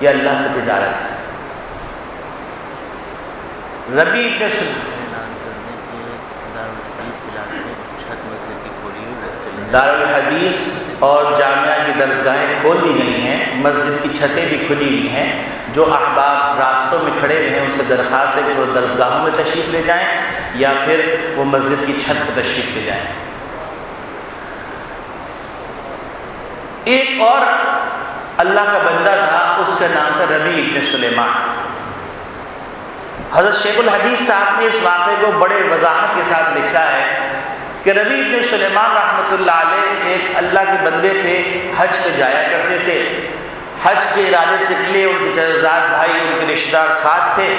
یہ اللہ سے تجارت ہے۔ ربی ابن دارالحدیث اور جامعہ کی درسگاہیں کھول دی گئی ہیں، مسجد کی چھتیں بھی کھلی ہوئی ہیں۔ جو احباب راستوں میں کھڑے ہوئے ہیں ان سے درخواست ہے کہ وہ درسگاہوں میں تشریف لے جائیں یا پھر وہ مسجد کی چھت پر تشریف لے جائیں۔ ایک اور اللہ کا بندہ تھا، اس کا نام تھا ربیع ابن سلیمان۔ حضرت شیخ الحدیث صاحب نے اس واقعے کو بڑے وضاحت کے ساتھ لکھا ہے کہ ربیع ابن سلیمان رحمۃ اللہ علیہ ایک اللہ کے بندے تھے، حج پہ جایا کرتے تھے، حج کے ارادے سے نکلے، ان کے جزاد بھائی ان کے رشتہ دار ساتھ تھے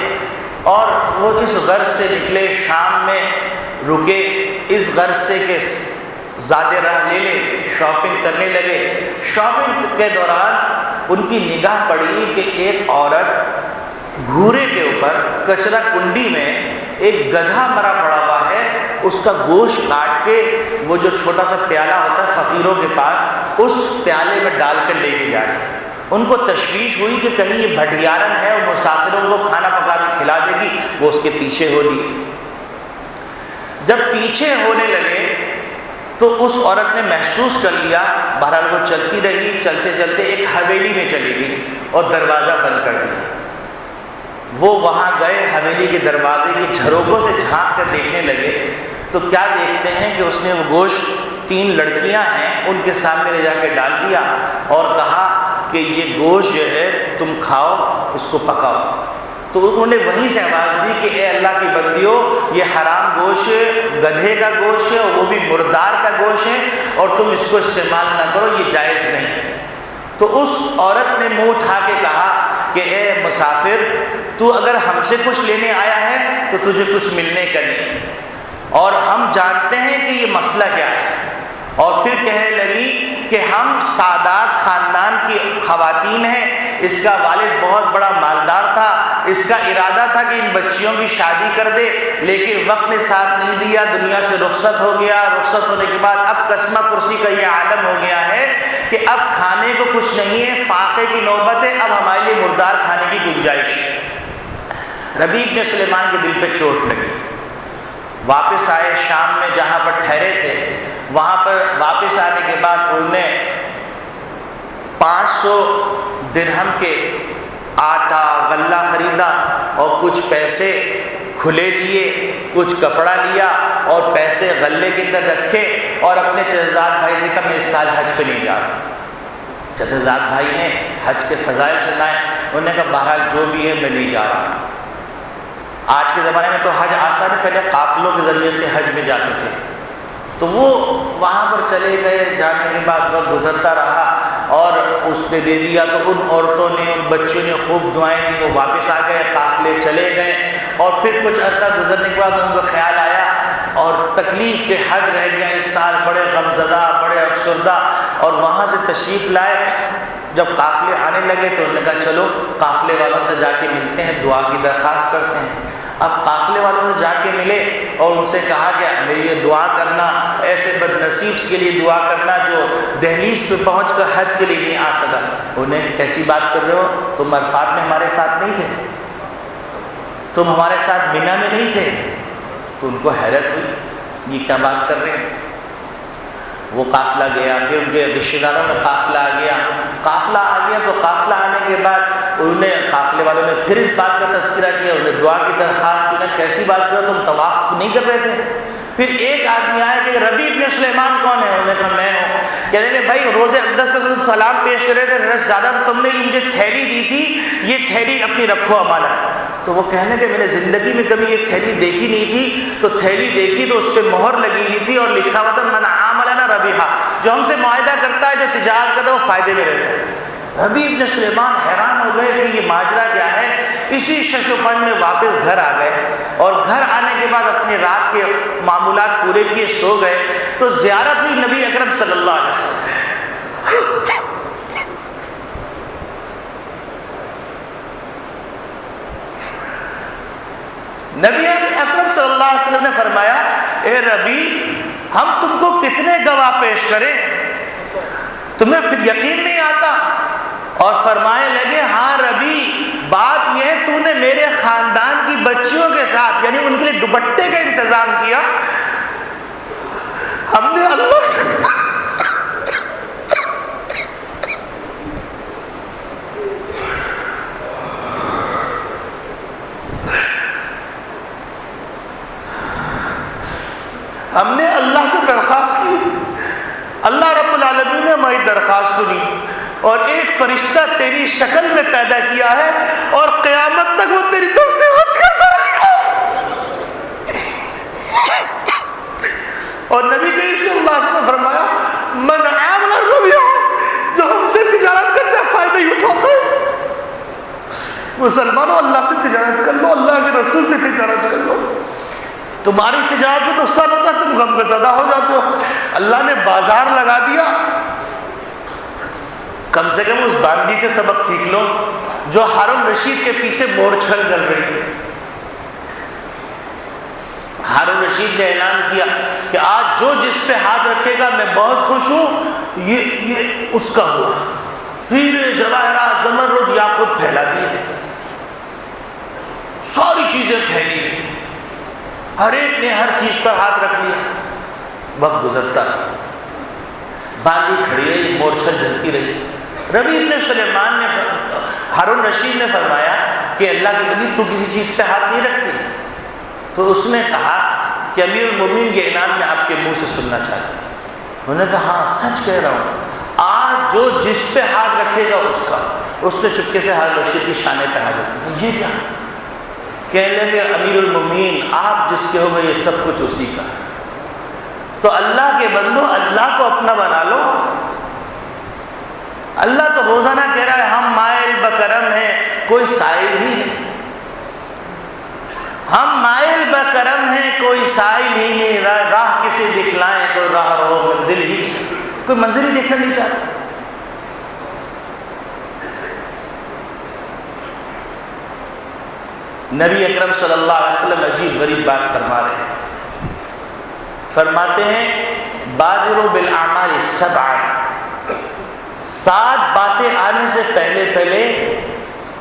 اور وہ اس غرض سے نکلے، شام میں رکے، اس غرض سے کہ زیادہ راہ لے لے، شاپنگ کرنے لگے۔ شاپنگ کے دوران ان کی نگاہ پڑی کہ ایک عورت گھورے کے اوپر کچرا کنڈی میں ایک گدھا مرا پڑا ہوا ہے، اس کا گوشت کاٹ کے وہ جو چھوٹا سا پیالہ ہوتا ہے فقیروں کے پاس، اس پیالے میں ڈال کر لے کے جا رہے ہیں۔ ان کو تشویش ہوئی کہ کہیں یہ بھٹیارن ہے اور مسافروں کو کھانا پکا کے کھلا دے گی، وہ اس کے پیچھے ہو لی۔ جب پیچھے ہونے لگے تو اس عورت نے محسوس کر لیا، بہرحال وہ چلتی رہی، چلتے چلتے ایک حویلی میں چلی گئی اور دروازہ بند کر دیا۔ وہ وہاں گئے، حویلی کے دروازے کی جھروکوں سے جھانک کر دیکھنے لگے تو کیا دیکھتے ہیں کہ اس نے وہ گوشت 3 لڑکیاں ہیں ان کے سامنے لے جا کے ڈال دیا اور کہا کہ یہ گوشت جو ہے تم کھاؤ، اس کو پکاؤ۔ تو انہوں نے وہیں سے آواز دی کہ اے اللہ کی بندیوں، یہ حرام گوشت گدھے کا گوشت ہے اور وہ بھی مردار کا گوشت ہے، اور تم اس کو استعمال نہ کرو، یہ جائز نہیں۔ تو اس عورت نے منہ اٹھا کے کہا کہ اے مسافر، تو اگر ہم سے کچھ لینے آیا ہے تو تجھے کچھ ملنے کا نہیں، اور ہم جانتے ہیں کہ یہ مسئلہ کیا ہے۔ اور پھر کہنے لگی کہ ہم سادات خاندان کی خواتین ہیں، اس کا والد بہت بڑا مالدار تھا، اس کا ارادہ تھا کہ ان بچیوں کی شادی کر دے، لیکن وقت نے ساتھ نہیں دیا، دنیا سے رخصت ہو گیا۔ رخصت ہونے کے بعد اب قسمہ کرسی کا یہ عالم ہو گیا ہے کہ اب کھانے کو کچھ نہیں ہے، فاقے کی نوبت ہے، اب ہمارے لیے مردار کھانے کی گنجائش۔ ربیع بن سلیمان کے دل پہ چوٹ لگی، واپس آئے شام میں جہاں پر ٹھہرے تھے، وہاں پر واپس آنے کے بعد انہوں نے 500 درہم کے آٹا غلہ خریدا اور کچھ پیسے کھلے دیے، کچھ کپڑا لیا اور پیسے غلے کے اندر رکھے، اور اپنے چچزاد بھائی سے کہا میں اس سال حج پہ نہیں جا رہا۔ چچزاد بھائی نے حج کے فضائل سنائے، انہوں نے کہا بہرحال جو بھی ہے میں نہیں جا رہا۔ آج کے زمانے میں تو حج آسان ہے، پہلے قافلوں کے ذریعے سے حج میں جاتے تھے، تو وہ وہاں پر چلے گئے۔ جانے کے بعد وقت گزرتا رہا اور اس نے دے دیا، تو ان عورتوں نے، ان بچوں نے خوب دعائیں دی، وہ واپس آ گئے، قافلے چلے گئے، اور پھر کچھ عرصہ گزرنے کے بعد ان کو خیال آیا اور تکلیف کے حج رہ گیا اس سال، بڑے غمزدہ، بڑے افسردہ، اور وہاں سے تشریف لائے۔ جب قافلے آنے لگے تو انہوں نے کہا چلو قافلے والوں سے جا کے ملتے ہیں، دعا کی درخواست کرتے ہیں۔ اب قافلے والوں سے جا کے ملے اور ان سے کہا کہ میری لیے دعا کرنا، ایسے بد نصیب کے لیے دعا کرنا جو دہلیز پہ پہنچ کر حج کے لیے نہیں آ سکا۔ انہیں کیسی بات کر رہے ہو، تم عرفات میں ہمارے ساتھ نہیں تھے، تم ہمارے ساتھ مینا میں نہیں تھے۔ تو ان کو حیرت ہوئی، یہ کیا بات کر رہے ہیں۔ وہ قافلہ گیا، پھر ان کے رشتہ داروں کا قافلہ آ گیا، قافلہ آ گیا تو قافلہ آنے کے بعد انہوں نے، قافلے والوں نے پھر اس بات کا تذکرہ کیا، انہوں نے دعا کی درخواست کی، کیسی بات کرو، تم طواف نہیں کر رہے تھے۔ پھر ایک آدمی آیا کہ ربیع بن سلیمان کون ہے، انہوں نے کہا میں ہوں۔ کہنے لگے بھائی روزے اقدس پہ سلام پیش کر رہے تھے، رس زیادہ تم نے مجھے تھیلی دی تھی، یہ تھیلی اپنی رکھو امانت۔ تو وہ کہنے کہ میں نے زندگی میں کبھی یہ تھیلی دیکھی نہیں تھی، تو تھیلی دیکھی تو اس پہ مہر لگی ہوئی تھی اور لکھا ہوا تھا من عاملنا ربیحا، جو ہم سے معاہدہ کرتا ہے، جو تجارت کرتا ہے، وہ فائدے میں رہتا ہے۔ ربیع بن سلیمان حیران ہو گئے کہ یہ ماجرا کیا ہے۔ اسی شش و پنج میں واپس گھر آ گئے، اور گھر آنے کے بعد اپنے رات کے معمولات پورے کیے، سو گئے، تو زیارت ہوئی نبی اکرم صلی اللہ علیہ وسلم۔ نبی اکرم صلی اللہ علیہ وسلم نے فرمایا اے ربیع، ہم تم کو کتنے گواہ پیش کریں، تمہیں پھر یقین نہیں آتا؟ اور فرمائے لگے ہاں ربیع، بات یہ ہے تو نے میرے خاندان کی بچیوں کے ساتھ، یعنی ان کے لیے دوپٹے کا انتظام کیا، ہم نے اللہ سے درخواست کی، اللہ رب العالمین نے ہماری درخواست سنی اور ایک فرشتہ تیری شکل میں پیدا کیا ہے اور قیامت تک وہ تیری طرف سے حج کرتا رہے گا۔ اور نبی کریم صلی اللہ علیہ وسلم نے فرمایا من عامل الربیع، جو ہم سے تجارت کرتے ہیں فائدہ ہی اٹھاتے ہیں۔ مسلمانوں اللہ سے تجارت کر لو، اللہ کے رسول سے تجارت کر لو، تمہاری تجارت میں نقصان ہوتا ہے تم غم زدہ ہو جاتے ہو۔ اللہ نے بازار لگا دیا، کم سے کم اس باندی سے سبق سیکھ لو جو ہارون رشید کے پیچھے مورچھل جل رہی تھی۔ ہارون رشید نے اعلان کیا کہ آج جو جس پہ ہاتھ رکھے گا میں بہت خوش ہوں، یہ اس کا ہوا۔ ہیرے جواہرات زمرد یاقوت پھیلا دیے، ساری چیزیں پھیلی، ہر ایک نے ہر چیز پر ہاتھ رکھ لیا۔ وقت گزرتا باندھی کھڑی رہی، مورچھا جلتی رہی۔ ربیع ابن سلیمان نے ہارون رشید نے فرمایا کہ اللہ کے نبی تو کسی چیز پہ ہاتھ نہیں رکھتی؟ تو اس نے کہا کہ امیر المومنین یہ اعلان میں آپ کے منہ سے سننا چاہتی ہوں۔ انہوں نے کہا ہاں سچ کہہ رہا ہوں، آج جو جس پہ ہاتھ رکھے گا اس نے چپکے سے ہارون رشید کی شانے پہ ہاتھ رکھا۔ یہ کیا؟ کہنے لگے امیر المومنین آپ جس کے ہو گئے یہ سب کچھ اسی کا۔ تو اللہ کے بندو اللہ کو اپنا بنا لو۔ اللہ تو روزانہ کہہ رہا ہے ہم مائل بکرم ہیں، کوئی سائل ہی نہیں۔ ہم مائل بکرم ہیں، کوئی سائل ہی نہیں۔ راہ کسی دکھلائیں تو راہ رو منزل ہی نہیں، کوئی منزل ہی دیکھنا نہیں چاہتا۔ نبی اکرم صلی اللہ علیہ وسلم عجیب غریب بات فرما رہے ہیں، فرماتے ہیں بادروا بالاعمال السبع، 7 باتیں آنے سے پہلے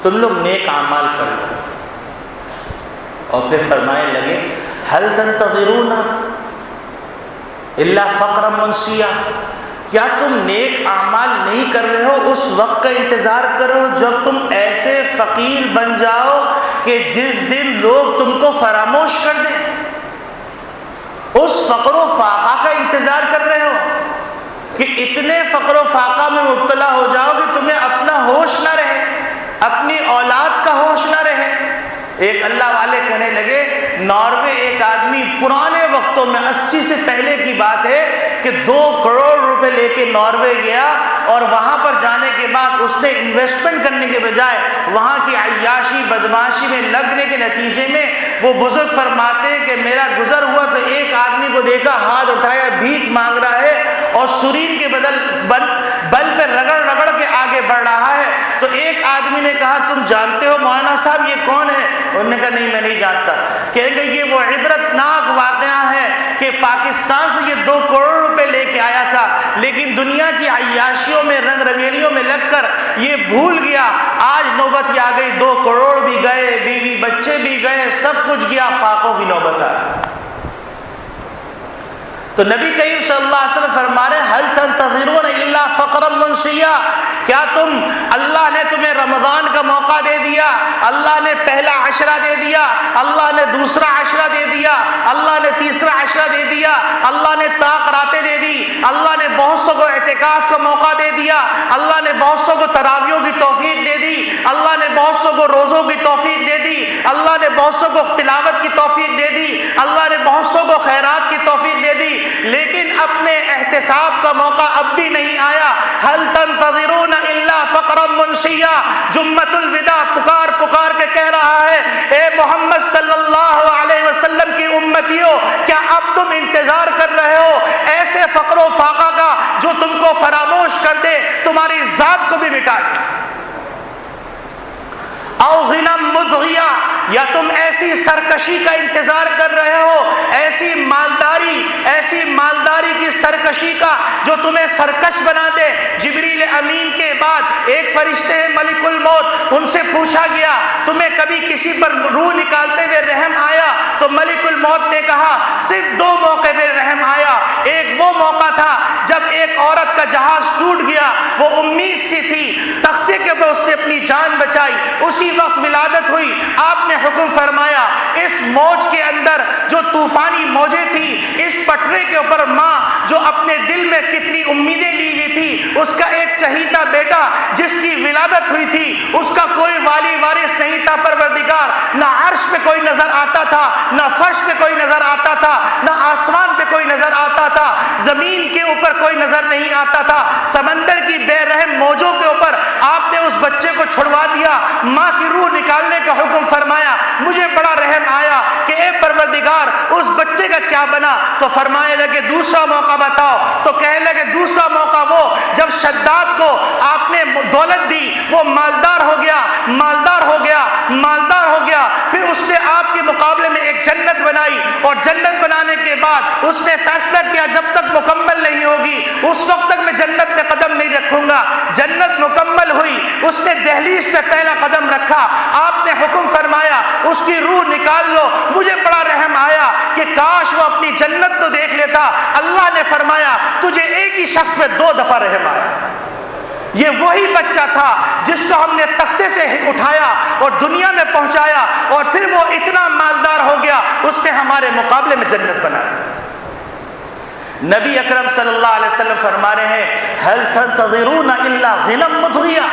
تم لوگ نیک اعمال کر لو۔ اور پھر فرمانے لگے هل تنتظرون الا فقرا منسیا، کیا تم نیک اعمال نہیں کر رہے ہو، اس وقت کا انتظار کرو جب تم ایسے فقیر بن جاؤ کہ جس دن لوگ تم کو فراموش کر دیں؟ اس فقر و فاقہ کا انتظار کر رہے ہو کہ اتنے فقر و فاقہ میں مبتلا ہو جاؤ کہ تمہیں اپنا ہوش نہ رہے، اپنی اولاد کا ہوش نہ رہے۔ ایک اللہ والے کہنے لگے ناروے ایک آدمی پرانے وقتوں میں 80 سے پہلے کی بات ہے کہ 2 کروڑ روپے لے کے ناروے گیا، اور وہاں پر جانے کے بعد اس نے انویسٹمنٹ کرنے کے بجائے وہاں کی عیاشی بدماشی میں لگنے کے نتیجے میں وہ بزرگ فرماتے ہیں کہ میرا گزر ہوا تو ایک آدمی کو دیکھا ہاتھ اٹھایا بھیک مانگ رہا ہے اور سرین کے بدل بل پہ رگڑ رگڑ کے آگے بڑھ رہا ہے۔ تو ایک آدمی نے کہا تم جانتے ہو مولانا صاحب یہ کون ہے؟ انہوں نے کہا نہیں میں نہیں جانتا۔ کہیں گے یہ وہ عبرت ناک واقعہ ہے کہ پاکستان سے یہ 2 کروڑ روپے لے کے آیا تھا، لیکن دنیا کی عیاشیوں میں رنگ رنگیلیوں میں لگ کر یہ بھول گیا۔ آج نوبت آ گئی، 2 کروڑ بھی گئے، بیوی بچے بھی گئے، سب کچھ گیا، فاقوں کی نوبت آ گئی۔ تو نبی کریم صلی اللہ علیہ وسلم فرما رہے هل تنتظرون الا فقرا منسیا، کیا تم اللہ نے تمہیں رمضان کا موقع دے دیا، اللہ نے پہلا عشرہ دے دیا، اللہ نے دوسرا عشرہ دے دیا، اللہ نے تیسرا عشرہ دے دیا، اللہ نے طاق راتیں دے دی، اللہ نے بہت سو کو اعتکاف کا موقع دے دیا، اللہ نے بہت سو کو تراویحوں کی توفیق دے دی، اللہ نے بہت سو کو روزوں کی توفیق دے دی، اللہ نے بہت سو کو تلاوت کی توفیق دے دی، اللہ نے بہت سو کو خیرات کی توفیق دے دی، لیکن اپنے احتساب کا موقع اب بھی نہیں آیا۔ هل تنتظرون الا فقرا منسیا، جمعۃ الوداع پکار پکار کے کہہ رہا ہے اے محمد صلی اللہ علیہ وسلم کی امتیوں، کیا اب تم انتظار کر رہے ہو ایسے فقر و فاقہ کا جو تم کو فراموش کر دے، تمہاری ذات کو بھی مٹا دے؟ او غنم مدغیا، یا تم ایسی سرکشی کا انتظار کر رہے ہو، ایسی مالداری کی سرکشی کا جو تمہیں سرکش بنا دے۔ جبریل امین کے بعد ایک فرشتے ہیں ملک الموت، ان سے پوچھا گیا تمہیں کبھی کسی پر روح نکالتے ہوئے رحم آیا؟ تو ملک الموت نے کہا صرف 2 موقع پہ رحم آیا۔ ایک وہ موقع تھا جب ایک عورت کا جہاز ٹوٹ گیا، وہ امید سی تھی، تختے کے اوپر اس نے اپنی جان بچائی، اسی وقت ولادت ہوئی، آپ نے حکم فرمایا اس موج کے اندر جو طوفانی موجیں تھی، اس پٹرے کے اوپر ماں جو اپنے دل میں کتنی امیدیں لی ہوئی تھی، اس کا ایک چہیتا بیٹا جس کی ولادت ہوئی تھی، اس کا کوئی والی وارث نہیں تھا پروردگار، نہ عرش پہ کوئی نظر آتا تھا، نہ فرش پہ کوئی نظر آتا تھا، نہ آسمان پہ کوئی نظر آتا تھا، زمین کے اوپر کوئی نظر نہیں آتا تھا، سمندر کی بے رحم موجوں کے اوپر آپ نے اس بچے کو چھڑوا دیا، ماں کی روح نکالنے کا حکم فرمایا۔ مجھے بڑا رحم آیا کہ اے پروردگار اس بچے کا کیا بنا؟ تو فرمانے لگے دوسرا موقع بتاؤ۔ تو کہنے لگے دوسرا موقع وہ جب شداد کو آپ نے دولت دی، وہ مالدار ہو گیا، پھر اس نے آپ کے مقابلے میں ایک جنت بنائی، اور جنت بنانے کے بعد اس نے فیصلہ کیا جب تک مکمل نہیں ہوگی اس وقت تک میں جنت میں قدم نہیں رکھوں گا۔ جنت مکمل ہوئی، اس نے دہلیز پہ پہلا قدم رکھا، آپ نے حکم فرمایا اس کی روح نکال لو۔ مجھے بڑا رحم آیا کہ کہ کاش وہ اپنی جنت تو دیکھ لیتا. اللہ نے فرمایا تجھے ایک ہی شخص پہ 2 دفعہ رحم آیا. یہ وہی بچہ تھا جس کو ہم نے تختے سے اٹھایا اور دنیا میں پہنچایا اور پھر وہ اتنا مالدار ہو گیا, اس نے ہمارے مقابلے میں جنت بنا دی. نبی اکرم صلی اللہ علیہ وسلم فرما رہے ہیں هل تنتظرون الا غنى مطغيا,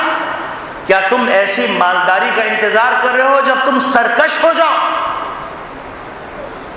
کیا تم ایسی مالداری کا انتظار کر رہے ہو جب تم سرکش ہو جاؤ؟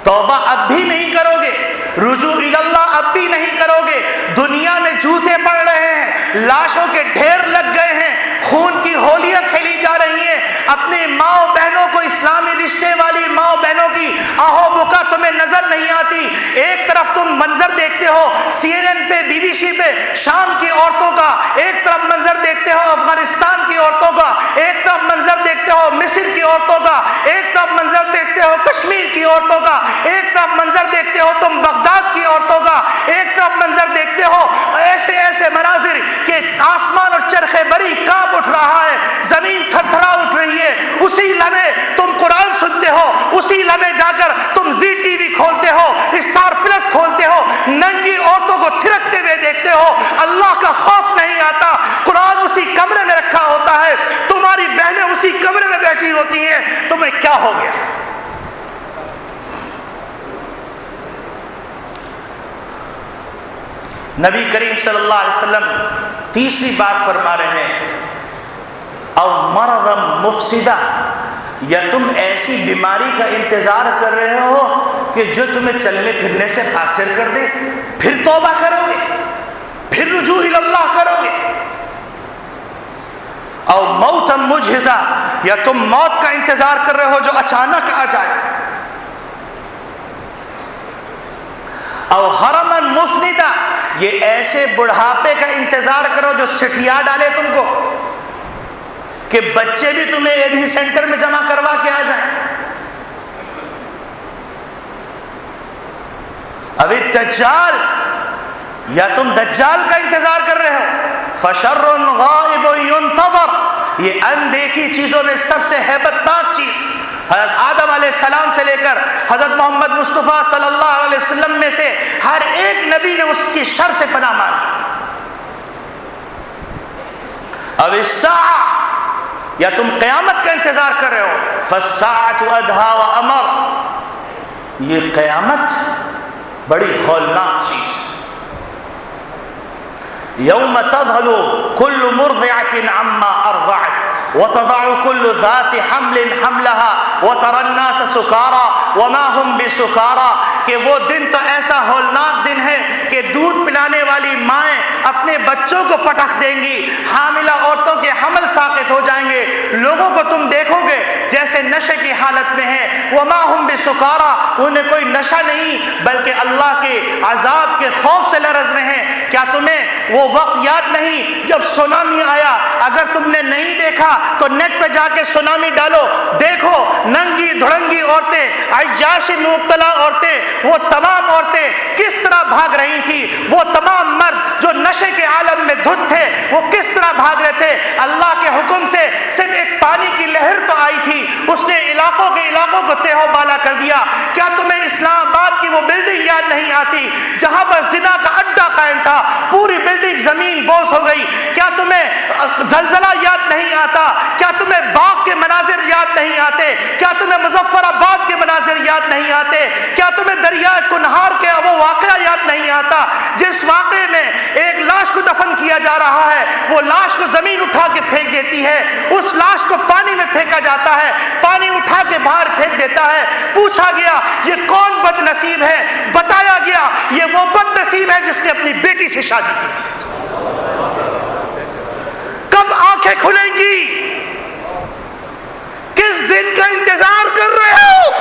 توبہ اب بھی نہیں کرو گے, رجوع اللہ اب بھی نہیں کرو گے. دنیا میں جوتے پڑ رہے ہیں, لاشوں کے ڈھیر لگ گئے ہیں, خون کی ہولیاں کھیلی جا رہی ہیں. اپنی ماں بہنوں کو, اسلامی رشتے والی ماں بہنوں کی آہو بکا تمہیں نظر نہیں آتی. ایک طرف تم منظر دیکھتے ہو CNN پہ, BBC پہ شام کی عورتوں کا, ایک طرف منظر دیکھتے ہو افغانستان کی عورتوں کا, ایک طرف منظر دیکھتے ہو مصر کی عورتوں کا, ایک طرف منظر دیکھتے ہو کشمیر کی عورتوں کا, ایک طرف منظر دیکھتے ہو تم بغداد کی عورتوں کا, ایک طرف منظر دیکھتے ہو ایسے ایسے مناظر کہ آسمان اور چرخے بری کانپ اٹھ رہا ہے, زمین تھر تھرا اٹھ رہی ہے. اسی لمحے تم قرآن سنتے ہو, اسی لمحے جا کر تم زی ٹی وی کھولتے ہو, اسٹار پلس کھولتے ہو, ننگی عورتوں کو تھرکتے ہوئے دیکھتے ہو. اللہ کا خوف نہیں آتا. قرآن اسی کمرے میں رکھا ہوتا ہے, تمہاری بہنیں اسی کمرے میں بیٹھی ہوتی ہیں, تمہیں کیا ہو گیا؟ نبی کریم صلی اللہ علیہ وسلم تیسری بات فرما رہے ہیں او مرض مفسدہ, یا تم ایسی بیماری کا انتظار کر رہے ہو کہ جو تمہیں چلنے پھرنے سے قاصر کر دے, پھر توبہ کرو گے, پھر رجوع اللہ کرو گے. او موتا مجہزہ, یا تم موت کا انتظار کر رہے ہو جو اچانک آ جائے. او حرما مسندا, یہ ایسے بڑھاپے کا انتظار کرو جو سٹھیا ڈالے تم کو کہ بچے بھی تمہیں ایدھی سینٹر میں جمع کروا کے آ جائیں. اب دجال, یا تم دجال کا انتظار کر رہے ہو. فشر غائب ينتظر, یہ اندیکھی چیزوں میں سب سے ہیبت ناک چیز حضرت آدم علیہ السلام سے لے کر حضرت محمد مصطفیٰ صلی اللہ علیہ وسلم میں سے ہر ایک نبی نے اس کی شر سے پناہ مانگی. اب الساعہ, یا تم قیامت کا انتظار کر رہے ہو. فالساعة ادہا وامر, یہ قیامت بڑی ہولناک چیز. یوم تذہل کل مرضعة عما ارضعت وتضع كل ذات حمل حملها وترى الناس سكارى وما هم بسكارى, کہ وہ دن تو ایسا ہولناک دن ہے کہ دودھ پلانے والی مائیں اپنے بچوں کو پٹخ دیں گی, حاملہ عورتوں کے حمل ساقط ہو جائیں گے. لوگوں کو تم دیکھو گے جیسے نشے کی حالت میں ہیں. وما هم بسكارى, انہیں کوئی نشہ نہیں بلکہ اللہ کے عذاب کے خوف سے لرز رہے ہیں. کیا تمہیں وہ وقت یاد نہیں جب سونامی آیا؟ اگر تم نے نہیں دیکھا تو نیٹ پہ جا کے سونامی ڈالو, دیکھو ننگی دھڑنگی عورتیں, عیاشی میں مبتلا عورتیں, وہ تمام عورتیں کس طرح بھاگ رہی تھی. وہ تمام مرد جو نشے کے عالم میں دھت تھے وہ کس طرح بھاگ رہے تھے. اللہ کے حکم سے صرف ایک پانی کی لہر تو آئی تھی, اس نے علاقوں کے علاقوں کو تہو بالا کر دیا. کیا تمہیں اسلام آباد کی وہ بلڈنگ یاد نہیں آتی جہاں پر زنا کا اڈا قائم تھا, پوری بلڈنگ زمین بوس ہو گئی؟ کیا تمہیں زلزلہ یاد نہیں آتا؟ کیا تمہیں باغ کے مناظر یاد نہیں آتے؟ کیا تمہیں مظفر آباد کے مناظر یاد نہیں آتے؟ کیا تمہیں دریا کنہار کے وہ واقعہ یاد نہیں آتا جس واقعے میں ایک لاش کو دفن کیا جا رہا ہے, وہ لاش کو زمین اٹھا کے پھینک دیتی ہے, اس لاش کو پانی میں پھینکا جاتا ہے, پانی اٹھا کے باہر پھینک دیتا ہے. پوچھا گیا یہ کون بد نصیب ہے؟ بتایا گیا یہ وہ بد نصیب ہے جس نے اپنی بیٹی سے شادی کی تھی. کب آنکھیں کھلیں گی؟ کس دن کا انتظار کر رہے ہو؟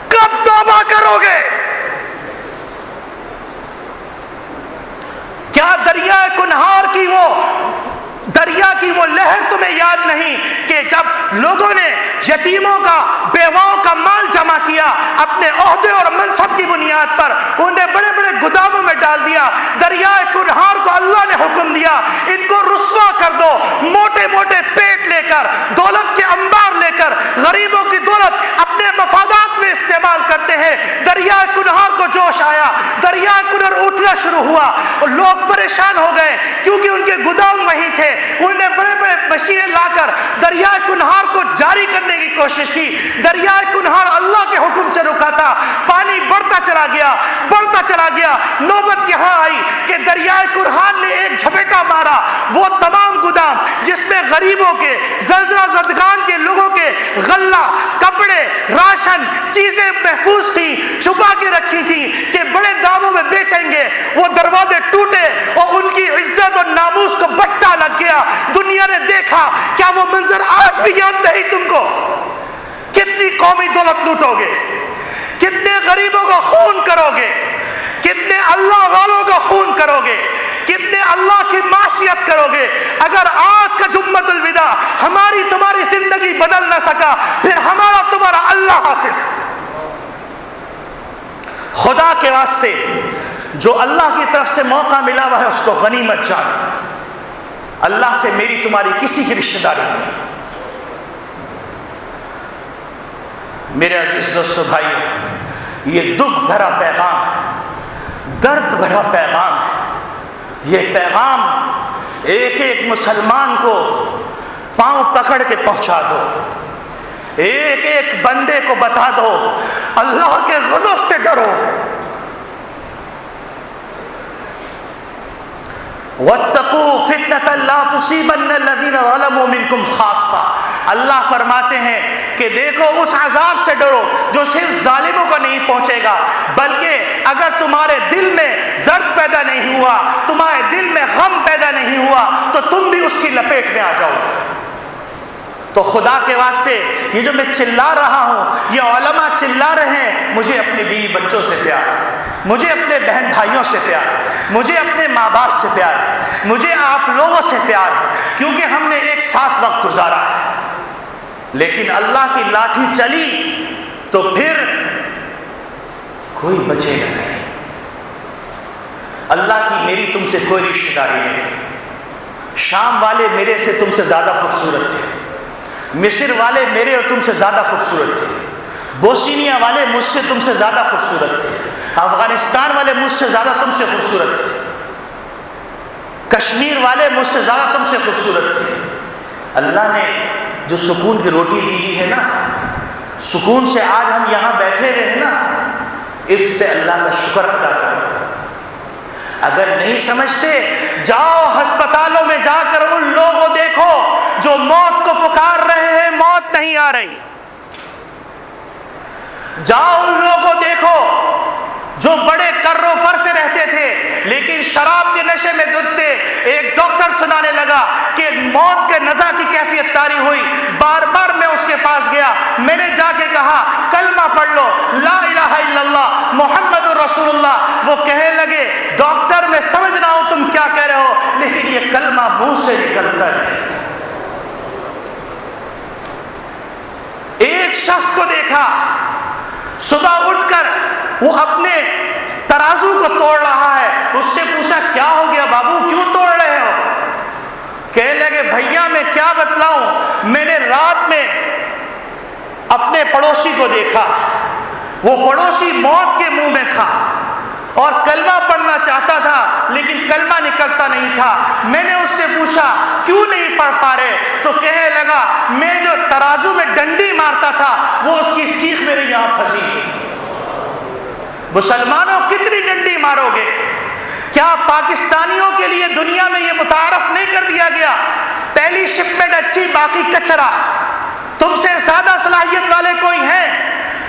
کب توبہ کرو گے؟ کیا دریا کنہار کی وہ لہر تمہیں یاد نہیں کہ جب لوگوں نے یتیموں کا, بیواؤں کا مال جمع کیا, اپنے عہدے اور منصب کی بنیاد پر انہیں بڑے بڑے گوداموں میں ڈال دیا. دریا کنہار کو اللہ نے حکم دیا ان کو رسوا کر دو. موٹے موٹے پیٹ لے کر, دولت کے انبار لے کر غریبوں کی دولت اپنے مفادات میں استعمال کرتے ہیں. آیا, دریائے کنر اٹھنا شروع ہوا اور لوگ پریشان ہو گئے کیونکہ ان کے گودام وہیں تھے. انہوں نے بڑے بڑے مشینیں لا کر دریائے کنہار کو جاری کرنے کی کوشش کی. دریائے کنہار اللہ کے حکم سے رکا تھا, پانی بڑھتا چلا گیا, بڑھتا چلا گیا. نوبت یہاں آئی کہ دریائے کنہار نے ایک جھپیٹا مارا. وہ تمام گودام جس میں غریبوں کے, زلزلہ زدگان کے لوگوں کے غلہ, کپڑے, راشن, چیزیں محفوظ تھی, چھپا کے رکھی تھی کہ بڑے داموں میں بیچیں گے, وہ دروازے ٹوٹے اور ان کی عزت اور ناموس کو بٹا لگ گیا. دنیا نے دیکھا. کیا وہ منظر آج بھی یاد نہیں تم کو؟ کتنی قومی دولت لوٹو گے, کتنے غریبوں کا خون کرو گے, کتنے اللہ والوں کا خون کرو گے, کتنے اللہ کی معصیت کرو گے. اگر آج کا جمعۃ الوداع ہماری تمہاری زندگی بدل نہ سکا, پھر ہمارا تمہارا اللہ حافظ. خدا کے واسطے جو اللہ کی طرف سے موقع ملا ہوا ہے اس کو غنیمت جانو. اللہ سے میری تمہاری کسی کی رشتہ داری نہیں. میرے عزیز دوستو بھائیو, یہ دکھ بھرا پیغام ہے, درد بھرا پیغام ہے. یہ پیغام ایک ایک مسلمان کو پاؤں پکڑ کے پہنچا دو, ایک ایک بندے کو بتا دو اللہ کے غضب سے ڈرو. وَاتَّقُوا فِتْنَةً لَا تُصِيبَنَّ الَّذِينَ ظَلَمُوا مِنْكُمْ خَاصَّةً. اللہ فرماتے ہیں کہ دیکھو اس عذاب سے ڈرو جو صرف ظالموں کو نہیں پہنچے گا, بلکہ اگر تمہارے دل میں درد پیدا نہیں ہوا, تمہارے دل میں غم پیدا نہیں ہوا, تو تم بھی اس کی لپیٹ میں آ جاؤ گے. تو خدا کے واسطے یہ جو میں چلا رہا ہوں, یہ علماء چلا رہے ہیں, مجھے اپنی بیوی بچوں سے پیار ہے, مجھے اپنے بہن بھائیوں سے پیار ہے, مجھے اپنے ماں باپ سے پیار ہے, مجھے آپ لوگوں سے پیار ہے, کیونکہ ہم نے ایک ساتھ وقت گزارا ہے. لیکن اللہ کی لاٹھی چلی تو پھر کوئی بچے گا نہیں. اللہ کی میری تم سے کوئی رشتہ داری نہیں. شام والے میرے سے تم سے زیادہ خوبصورت تھے, مصر والے میرے اور تم سے زیادہ خوبصورت تھے, بوسنیا والے مجھ سے تم سے زیادہ خوبصورت تھے, افغانستان والے مجھ سے زیادہ تم سے خوبصورت تھے, کشمیر والے مجھ سے زیادہ تم سے خوبصورت تھے. اللہ نے جو سکون کی روٹی دی ہوئی ہے نا, سکون سے آج ہم یہاں بیٹھے ہوئے ہیں نا, اس پہ اللہ کا شکر ادا کرو. اگر نہیں سمجھتے, جاؤ ہسپتالوں میں جا کر ان لوگوں کو دیکھو جو موت کو پکار رہے ہیں, موت نہیں آ رہی. جاؤ ان لوگوں کو دیکھو جو بڑے کر و فر سے رہتے تھے لیکن شراب کے نشے میں دھت تھے. ایک ڈاکٹر سنانے لگا کہ موت کے نزع کی کیفیت طاری ہوئی. بار بار میں اس کے پاس گیا, میں نے جا کے کہا کلمہ پڑھ لو, لا الہ الا اللہ محمد رسول اللہ. وہ کہنے لگے ڈاکٹر میں سمجھ رہا ہوں تم کیا کہہ رہے ہو, لیکن یہ کلمہ منہ سے نکلتا ہے. ایک شخص کو دیکھا صبح اٹھ کر وہ اپنے ترازو کو توڑ رہا ہے. اس سے پوچھا کیا ہو گیا بابو, کیوں توڑ رہے ہو؟ کہنے لگے بھیا میں کیا بتلاؤں, میں نے رات میں اپنے پڑوسی کو دیکھا, وہ پڑوسی موت کے منہ میں تھا اور کلمہ پڑھنا چاہتا تھا لیکن کلمہ نکلتا نہیں تھا. میں نے اس سے پوچھا کیوں نہیں پڑھ پا رہے, تو کہنے لگا میں جو ترازو میں ڈنڈی مارتا تھا وہ اس کی سیخ میرے یہاں پھنسی. مسلمانوں کتنی ڈنڈی مارو گے؟ کیا پاکستانیوں کے لیے دنیا میں یہ متعارف نہیں کر دیا گیا پہلی شپمنٹ اچھی باقی کچرا؟ تم سے زیادہ صلاحیت والے کوئی ہیں,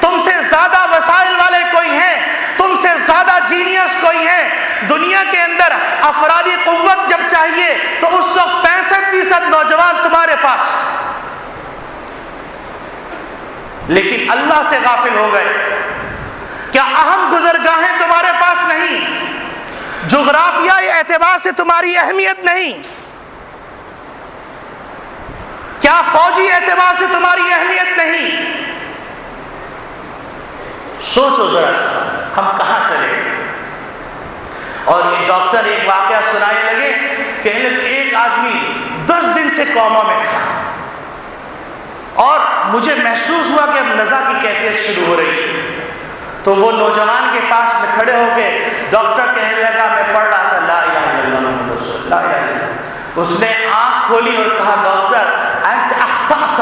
تم سے زیادہ وسائل والے کوئی ہیں, تم سے زیادہ جینیس کوئی ہیں؟ دنیا کے اندر افرادی قوت جب چاہیے تو اس وقت 65% نوجوان تمہارے پاس, لیکن اللہ سے غافل ہو گئے. کیا اہم گزرگاہیں تمہارے پاس نہیں؟ جغرافیائی اعتبار سے تمہاری اہمیت نہیں؟ کیا فوجی اعتبار سے تمہاری اہمیت نہیں؟ سوچو ذرا سا, ہم کہاں چلے گئے؟ اور یہ ڈاکٹر ایک واقعہ سنانے لگے, کہنے لگے ایک آدمی 10 دن سے کوما میں تھا اور مجھے محسوس ہوا کہ اب نزع کی کیفیت شروع ہو رہی ہے. تو وہ نوجوان کے پاس میں کھڑے ہو کے ڈاکٹر کہنے لگا میں پڑھ رہا تھا لا الہ الا اللہ محمد رسول اللہ، لا الہ الا اللہ۔ اس نے آنکھ کھولی اور کہا ڈاکٹر انت اخطأت،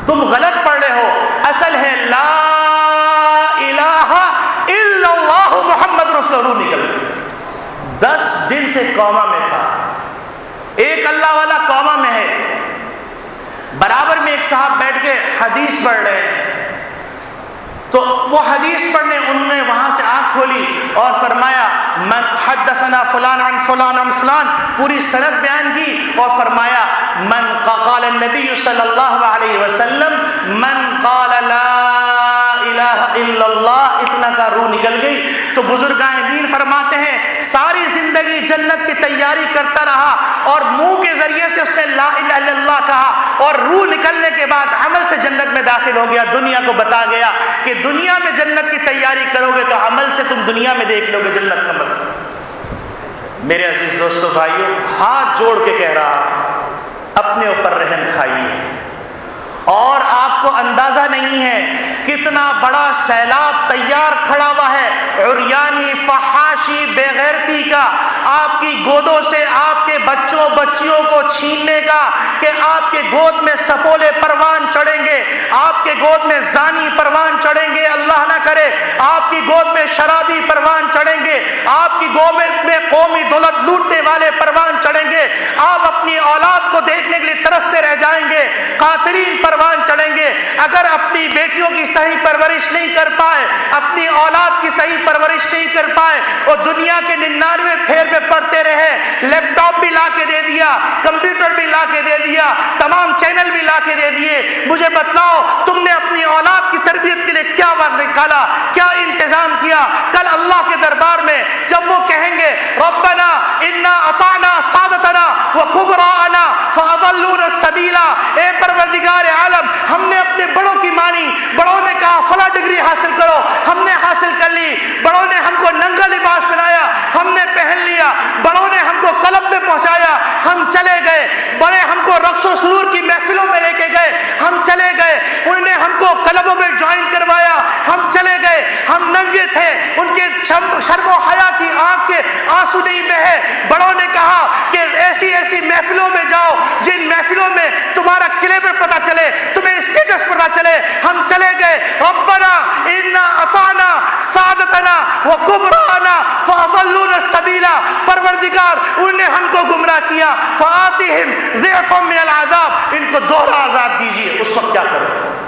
تم غلط پڑھ رہے ہو، اصل ہے لا الہ الا اللہ محمد رسول اللہ۔ روح نکل گئی۔ 10 دن سے کوما میں تھا، ایک اللہ والا کوما میں ہے، برابر میں ایک صاحب بیٹھ کے حدیث پڑھ رہے ہیں، تو وہ حدیث پڑھنے انہوں نے وہاں سے آنکھ کھولی اور فرمایا من حدثنا فلان عن فلان عن فلان، پوری سند بیان کی اور فرمایا من قال النبی صلی اللہ علیہ وسلم من قال لا الہ الا اللہ، اتنا کا روح نکل گئی۔ تو بزرگان دین فرماتے ہیں ساری زندگی جنت کی تیاری کرتا رہا اور منہ کے ذریعے سے اس نے لا الہ الا اللہ کہا اور روح نکلنے کے بعد عمل سے جنت میں داخل ہو گیا۔ دنیا کو بتا گیا کہ دنیا میں جنت کی تیاری کرو گے تو عمل سے تم دنیا میں دیکھ لو گے جنت کا مزہ۔ میرے عزیز دوستو بھائیو، ہاتھ جوڑ کے کہہ رہا اپنے اوپر رحم کھائیے، اور آپ کو اندازہ نہیں ہے کتنا بڑا سیلاب تیار کھڑا ہوا ہے عریانی فحاشی بے غیرتی کا، آپ کی گودوں سے آپ کے بچوں بچیوں کو چھیننے کا، کہ آپ کے گود میں سپولے پروان چڑھیں گے، آپ کے گود میں زانی پروان چڑھیں گے، اللہ نہ کرے آپ کی گود میں شرابی پروان چڑھیں گے، آپ کی گود میں قومی دولت لوٹنے والے پروان چڑھیں گے، آپ اپنی اولاد کو دیکھنے کے لیے ترستے رہ جائیں گے، قاتلین پروان چڑھیں گے۔ اگر اپنی بیٹیوں کی صحیح پرورش نہیں کر پائے، اپنی اولاد کی صحیح پرورش نہیں کر پائے اور دنیا کے 99 پھیر میں پڑھتے رہے، لیپ ٹاپ بھی لا کے دے دیا، کمپیوٹر بھی لا کے دے دیا، تمام چینل بھی لا کے دے دیے، مجھے بتلاؤ تم نے اپنی اولاد کی تربیت کے لیے کیا وقت نکالا، کیا انتظام کیا؟ کل اللہ کے دربار میں جب وہ کہیں گے ربنا انا اطعنا سادتنا وکبراءنا فاضلونا السبیل، اے پروردگار عالم ہم نے اپنے بڑوں کی مانی، بڑوں نے کہا فلاں ڈگری حاصل کرو، ہم نے حاصل کر لی، بڑوں نے ہم کو ننگا لباس پہنایا ہم نے پہن لیا، بڑوں نے ہم کو کلب میں پہنچایا ہم چلے گئے، بڑے ہم کو رقص و سرور کی محفلوں میں لے کے گئے ہم چلے گئے، انہوں نے ہم کو کلبوں میں جوائن کروایا ہم چلے گئے، ہم ننگے تھے، ان کے شرم و حیا کی آنکھ کے آنسو نہیں بہے، بڑوں نے کہا کہ ایسی ایسی محفلوں میں جاؤ جن محفلوں میں تمہارا کلیبر پتہ چلے، تمہیں اسٹیٹس پتہ چلے، ہم چلے گئے ربنا انا اطعنا سادتنا وکبراءنا فاضلونا السبیل، پروردگار انہوں نے ہم کو گمراہ کیا، فآتہم ضعفا من العذاب، ان کو دوہرا عذاب دیجیے۔ اس وقت کیا کرو؟